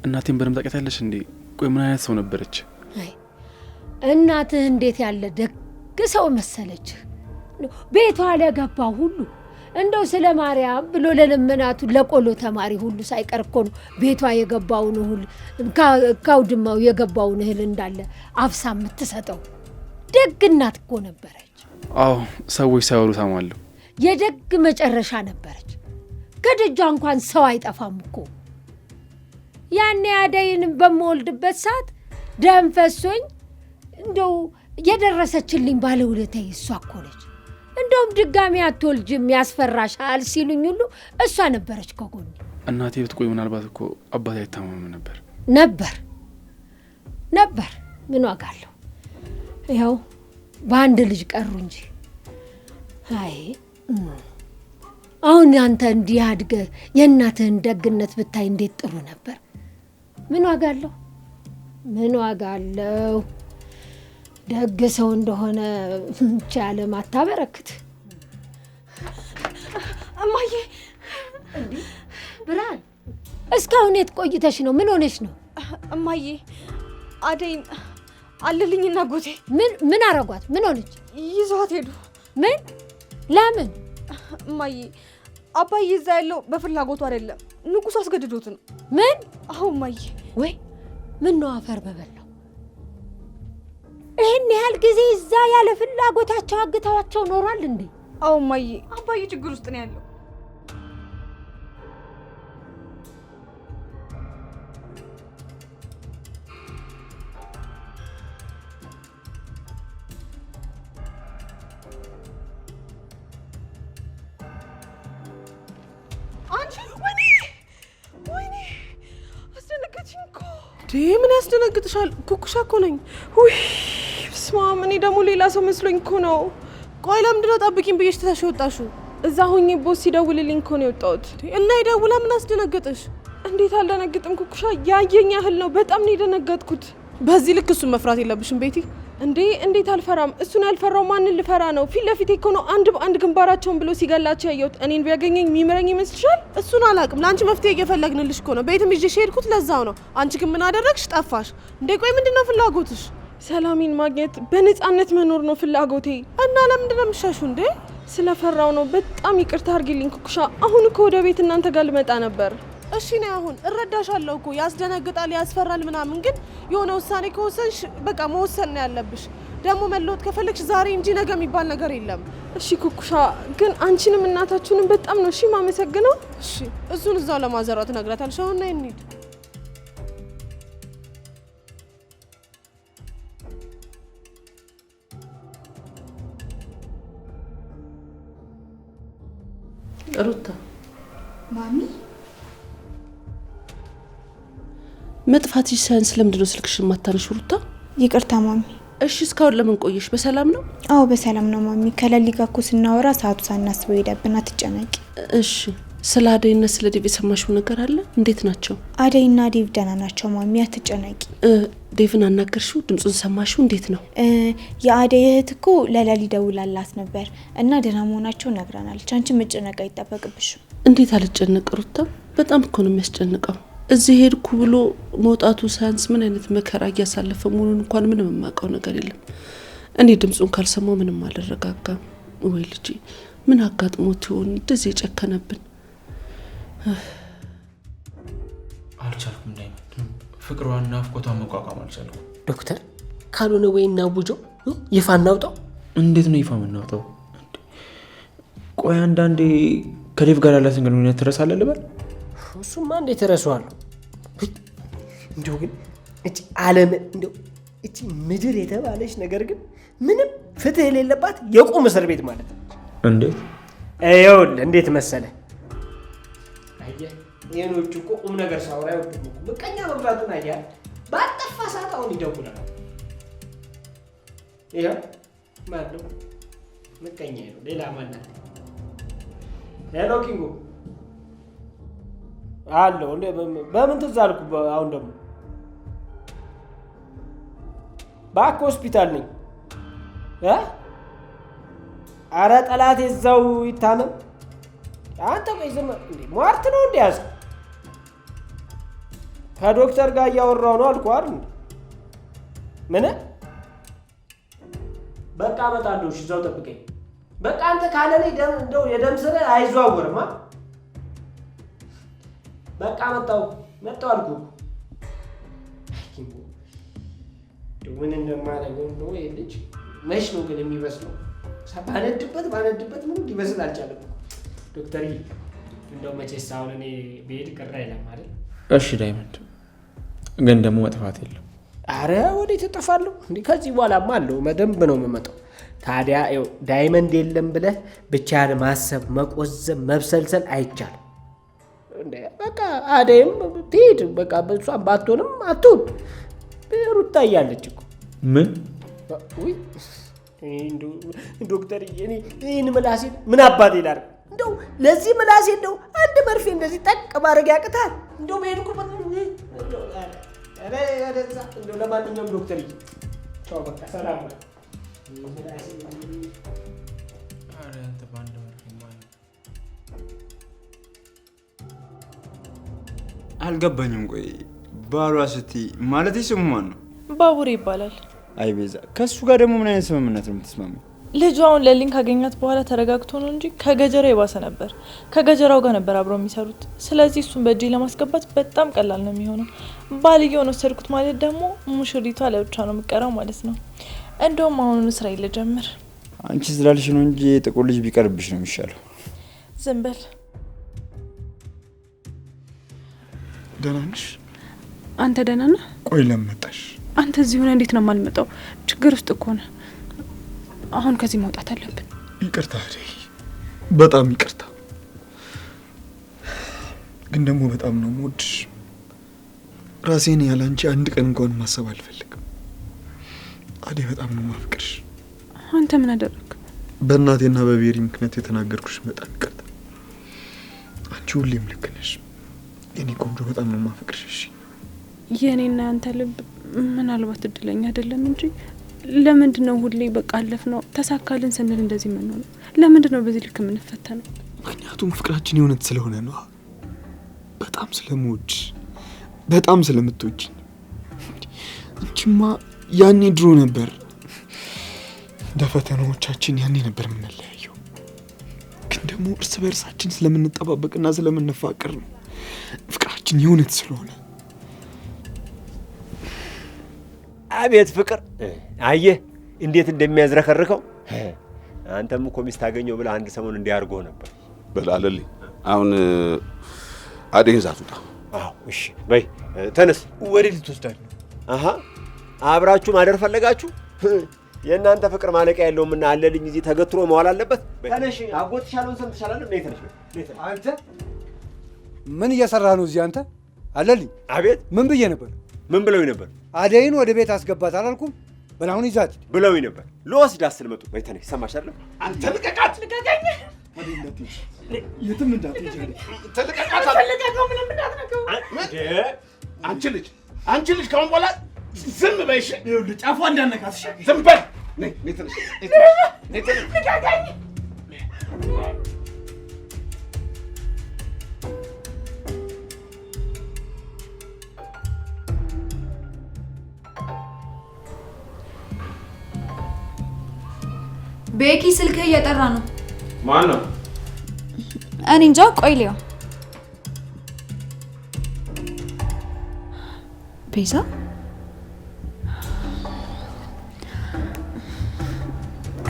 እናቴን በደንብ ታውቂያታለሽ እንዴ? ቆይ ምን አይነት ሰው ነበረች? አይ እናትህ እንዴት ያለ ደግ ሰው መሰለችህ። ቤቷ ለገባ ሁሉ እንደው ስለ ማርያም ብሎ ለለመናቱ ለቆሎ ተማሪ ሁሉ ሳይቀር እኮ ነው ቤቷ የገባውን እህል ካውድማው የገባውን እህል እንዳለ አፍሳ የምትሰጠው ደግ እናት እኮ ነበረች። አዎ ሰዎች ሳይወሩ ሰማለሁ። የደግ መጨረሻ ነበረች። ከደጇ እንኳን ሰው አይጠፋም እኮ። ያኔ አደይን በምወልድበት ሰዓት ደም ፈሶኝ እንደው የደረሰችልኝ ባለውለታዬ እሷ እኮ ነች። እንደውም ድጋሚ አትወልጅም ያስፈራሻል ሲሉኝ ሁሉ እሷ ነበረች ከጎኔ። እናቴ ብትቆይ ምናልባት እኮ አባቴ አይታመም ነበር። ነበር ምን ዋጋ አለው? ያው በአንድ ልጅ ቀሩ እንጂ። አይ አሁን አንተ እንዲህ አድገህ የእናትህን ደግነት ብታይ እንዴት ጥሩ ነበር። ምን ዋጋ አለው? ደግ ሰው እንደሆነ ቻለም አታበረክት። እማዬ እንዴ ብርሃን፣ እስካሁን የት ቆይተሽ ነው? ምን ሆነሽ ነው? እማዬ አደይን አለልኝና ጎቴ ምን አረጓት? ምን ሆነች? ይዘዋት ሄዱ። ምን? ለምን? እማዬ አባዬ እዛ ያለው በፍላጎቱ አይደለም፣ ንጉሱ አስገድዶት ነው። ምን? አዎ እማዬ። ወይ ምን ነው አፈር በበላው። ይህን ያህል ጊዜ እዛ ያለ ፍላጎታቸው አግተዋቸው ኖሯል እንዴ? አዎ እማዬ፣ አባዬ ችግር ውስጥ ነው ያለው። ምን ያስደነግጥሻል? ኩኩሻ እኮ ነኝ። ውይ ስማ፣ እኔ ደግሞ ሌላ ሰው መስሎኝ እኮ ነው። ቆይ ለምንድን ነው ጠብቂኝ ብዬሽ ትተሽ ወጣሽው? እዛ ሆኜ ቦስ ሲደውልልኝ እኮ ነው የወጣሁት። እና ይደውላ ምን አስደነገጥሽ? እንዴት አልደነግጥም ኩኩሻ፣ ያየኝ ያህል ነው። በጣም ነው የደነገጥኩት። በዚህ ልክ እሱን መፍራት የለብሽም ቤቲ። እንዴት አልፈራም? እሱን ያልፈራው ማንን ልፈራ ነው? ፊት ለፊቴ እኮ ነው አንድ በአንድ ግንባራቸውን ብሎ ሲገላቸው ያየሁት። እኔን ቢያገኘኝ የሚምረኝ ይመስልሻል? እሱን አላውቅም። ለአንቺ መፍትሄ እየፈለግንልሽ እኮ ነው። ቤትም ይዤሽ ሄድኩት ለዛው ነው። አንቺ ግን ምን አደረግሽ? ጠፋሽ እንዴ? ቆይ ምንድነው ፍላጎትሽ? ሰላሜን ማግኘት፣ በነፃነት መኖር ነው ፍላጎቴ። እና ለምንድን ነው የምትሸሹ እንዴ? ስለፈራው ነው። በጣም ይቅርታ አድርጊልኝ ኩኩሻ። አሁን እኮ ወደ ቤት እናንተ ጋር ልመጣ ነበር። እሺ ነው አሁን እረዳሻለሁ እኮ ያስደነግጣል፣ ያስፈራል ምናምን። ግን የሆነ ውሳኔ ከወሰንሽ በቃ መወሰን ነው ያለብሽ። ደግሞ መለወጥ ከፈለግሽ ዛሬ እንጂ ነገ የሚባል ነገር የለም። እሺ ኩኩሻ፣ ግን አንቺንም እናታችሁንም በጣም ነው እሺ ማመሰግነው። እሺ እሱን እዛው ለማዘሯ ትነግራታለሽ። አሁን ነይ እንሂድ። ሩታ ማሚ መጥፋትሽ ሳይንስ ለምንድን ነው ስልክሽን ማታነሽ ሩታ? ይቅርታ ማሚ። እሺ እስካሁን ለምን ቆየሽ? በሰላም ነው? አዎ በሰላም ነው ማሚ። ከሌሊ ጋር እኮ ስናወራ ሰዓቱ ሳናስበው ሄደብን። አትጨነቂ እሺ። ስለ አደይና ስለ ዴቭ የሰማሽው ነገር አለ? እንዴት ናቸው? አደይና ዴቭ ደህና ናቸው ማሚ፣ አትጨነቂ። ዴቭን አናገርሽው? ድምጹን ሰማሽው? እንዴት ነው? የአደይ እህት እኮ ለሌሊ ደውላላት ነበር እና ደህና መሆናቸው ነግራናለች። አንቺ መጨነቅ አይጠበቅብሽም። እንዴት አልጨነቅ ሩታ? በጣም እኮ ነው የሚያስጨንቀው። እዚህ ሄድኩ ብሎ መውጣቱ ሳያንስ ምን አይነት መከራ እያሳለፈ መሆኑን እንኳን ምንም የማውቀው ነገር የለም። እኔ ድምጹን ካልሰማው ምንም አልረጋጋም። ወይ ልጄ ምን አጋጥሞት ይሆን እንደዚህ የጨከነብን? አልቻልኩም ዳይመንድ፣ ፍቅሯን ናፍቆቷን መቋቋም አልቻልኩም። ዶክተር ካልሆነ ወይ እናውጆ ይፋ እናውጣው። እንዴት ነው ይፋ የምናውጣው? ቆይ አንዳንዴ ከዴቭ ጋር ያላትን ግንኙነት ትረሳለህ ልበል? እሱማ እንዴት እረሳዋለሁ? እንደው ግን እቺ ዓለም እንደው እቺ ምድር የተባለች ነገር ግን ምንም ፍትህ የሌለባት የቁም እስር ቤት ማለት ነው። እንዴት? ይኸውልህ እንዴት መሰለህ፣ አየህ ይሄኖቹ እኮ ቁም ነገር ሳወራ አይወዱም እኮ። ምቀኛ መብዛቱን አየህ። ባጠፋ ሰዓት አሁን ይደውላል። ይኸው ማነው ምቀኛ ነው? ሌላ ማን አለ? ሄሎ ኪንጎ አለው። በምን ትዝ አልኩ? አሁን ደግሞ ባክ ሆስፒታል ነኝ። አረ ጠላት የዛው ይታመም። አንተ ቆይ ዝም እንዴ ሟርት ነው እንዴ ያዝ? ከዶክተር ጋር እያወራው ነው አልኩህ አይደል? ምን በቃ እመጣለሁ። እሺ እዛው ጠብቀኝ። በቃ አንተ ካለ ላይ ደም እንደው የደም ስር አይዘዋወርም። በቃ መጣሁ አልኩህ። ምን እንደማደርገው ነው ይሄ ልጅ መች ነው ግን የሚመስለው? ባነድበት ምን ሊመስል አልቻለም። ዶክተር እንደው መቼስ አሁን እኔ ብሄድ ቅር አይለም አይደል? እሺ ዳይመንድ፣ ግን ደግሞ መጥፋት የለም። አረ ወዴት እጠፋለሁ እንዴ? ከዚህ በኋላማ አለው መደንብ ነው የምመጣው። ታዲያ ይኸው ዳይመንድ የለም ብለህ ብቻህን ማሰብ፣ መቆዘም፣ መብሰልሰል አይቻልም። እንዴ በቃ አደይም ትሄድ በቃ በሷም ባትሆንም አትሁን። ሩታ እያለች እኮ ምን ውይ ዶክተር ይህን ምላሴን ምን አባቴ ላድርግ? እንደው ለዚህ ምላሴ እንደው አንድ መርፌ እንደዚህ ጠቅ ማድረግ ያቅታል? እንደው በሄድኩበት እንደው ለማንኛውም ዶክተር ቻው በቃ ሰላም ነው። አልገባኝም። ቆይ ባሏ ስትይ ማለት ስሙ ማን ነው? ባቡሬ ይባላል። አይ ቤዛ፣ ከሱ ጋር ደግሞ ምን አይነት ስምምነት ነው የምትስማሚው? ልጁ አሁን ለሊን ካገኛት በኋላ ተረጋግቶ ነው እንጂ ከገጀራ የባሰ ነበር። ከገጀራው ጋር ነበር አብረው የሚሰሩት። ስለዚህ እሱን በእጄ ለማስገባት በጣም ቀላል ነው የሚሆነው። ባልየውን ወሰድኩት ማለት ደግሞ ሙሽሪቷ ለብቻ ነው የምትቀረው ማለት ነው። እንደውም አሁኑን ስራ ልጀምር። አንቺ ስላልሽ ነው እንጂ ጥቁር ልጅ ቢቀርብሽ ነው የሚሻለው። ዝም በል። ደህና ነሽ? አንተ ደህና ነህ? ቆይ ለምን መጣሽ? አንተ እዚህ ሆነ እንዴት ነው የማልመጣው? ችግር ውስጥ እኮ ነህ። አሁን ከዚህ መውጣት አለብን። ይቅርታ አደይ፣ በጣም ይቅርታ። ግን ደግሞ በጣም ነው የምወድሽ። ራሴን ያለ አንቺ አንድ ቀን እንኳን ማሰብ አልፈልግም። አደይ፣ በጣም ነው የማፈቅርሽ። አንተ ምን አደረግ? በእናቴና በቤሪ ምክንያት የተናገርኩሽ በጣም ይቅርታ። አንቺ ሁሌም ልክ ነሽ የኔ ቆንጆ። በጣም ነው የማፈቅርሽ። እሺ የኔና ያንተ ልብ ምናልባት እድለኛ አይደለም እንጂ ለምንድን ነው ሁሌ በቃ አለፍ ነው ተሳካልን ስንል እንደዚህ ምን ነው? ለምንድን ነው በዚህ ልክ የምንፈተነው? ምክንያቱም ፍቅራችን የእውነት ስለሆነ ነው። በጣም ስለምወድሽ፣ በጣም ስለምትወጂኝ። አንቺማ ያኔ ድሮ ነበር እንደ ፈተናዎቻችን ያኔ ነበር የምንለያየው። ግን ደግሞ እርስ በእርሳችን ስለምንጠባበቅና ስለምንፋቀር ነው። ፍቅራችን የእውነት ስለሆነ። አቤት ፍቅር! አየህ እንዴት እንደሚያዝረከርከው። አንተም እኮ ሚስት አገኘው ብለህ አንድ ሰሞን እንዲያርጎ ነበር። በላለልኝ አሁን አደይን ዛቱታ። አዎ እሺ በይ ተነስ። ወዴት ልትወስዳት ነው? አሃ አብራችሁ ማደር ፈለጋችሁ? የእናንተ ፍቅር ማለቂያ የለውም እና አለልኝ እዚህ ተገትሮ መዋል አለበት። ተነሽ። አጎትሽ ያለውን ሰምተሻል አይደል? ነይ ተነሽ። አንተ ምን እየሰራህ ነው እዚህ? አንተ አለልኝ። አቤት። ምን ብዬ ነበር? ምን ብለውኝ ነበር? አደይን ወደ ቤት አስገባት አላልኩም? በላሁን ይዛት ብለውኝ ነበር። ልወስዳት ስለመጡ በይ ተነሽ። ሰማሽ አይደል? አንተ ልቀቃት! ልቀቀኝ! የትም እንዳትሄጂ። ተልቀቃት! ተልቀቀው! ምንም እንዳትነካው። አንቺ ልጅ ከአሁን በኋላ ዝም በይሽ። ይኸውልህ ጫፏ እንዳነካት። ዝም በል። ነይ ተነሽ። ልቀቀኝ! ቤኪ ስልክህ እየጠራ ነው። ማን ነው? እኔ እንጃ። ቆይ ሊያ ቤዛ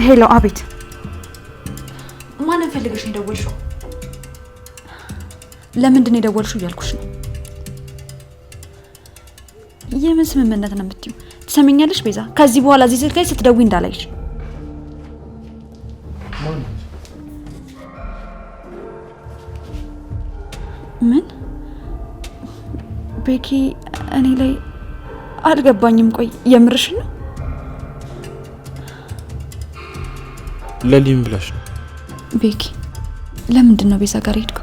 ሄሎ። አቤት። ማንን ፈልገሽ ነው የደወልሽው? ለምንድን ነው የደወልሽው እያልኩሽ ነው። የምን ስምምነት ነው የምትይው? ትሰሚኛለሽ ቤዛ፣ ከዚህ በኋላ እዚህ ስልክ ላይ ስትደውይ እንዳላይሽ። ምን ቤኪ? እኔ ላይ አልገባኝም። ቆይ የምርሽ ነው? ለሊም ብላሽ ነው ቤኪ? ለምንድን ነው ቤዛ ጋር ሄድኩ?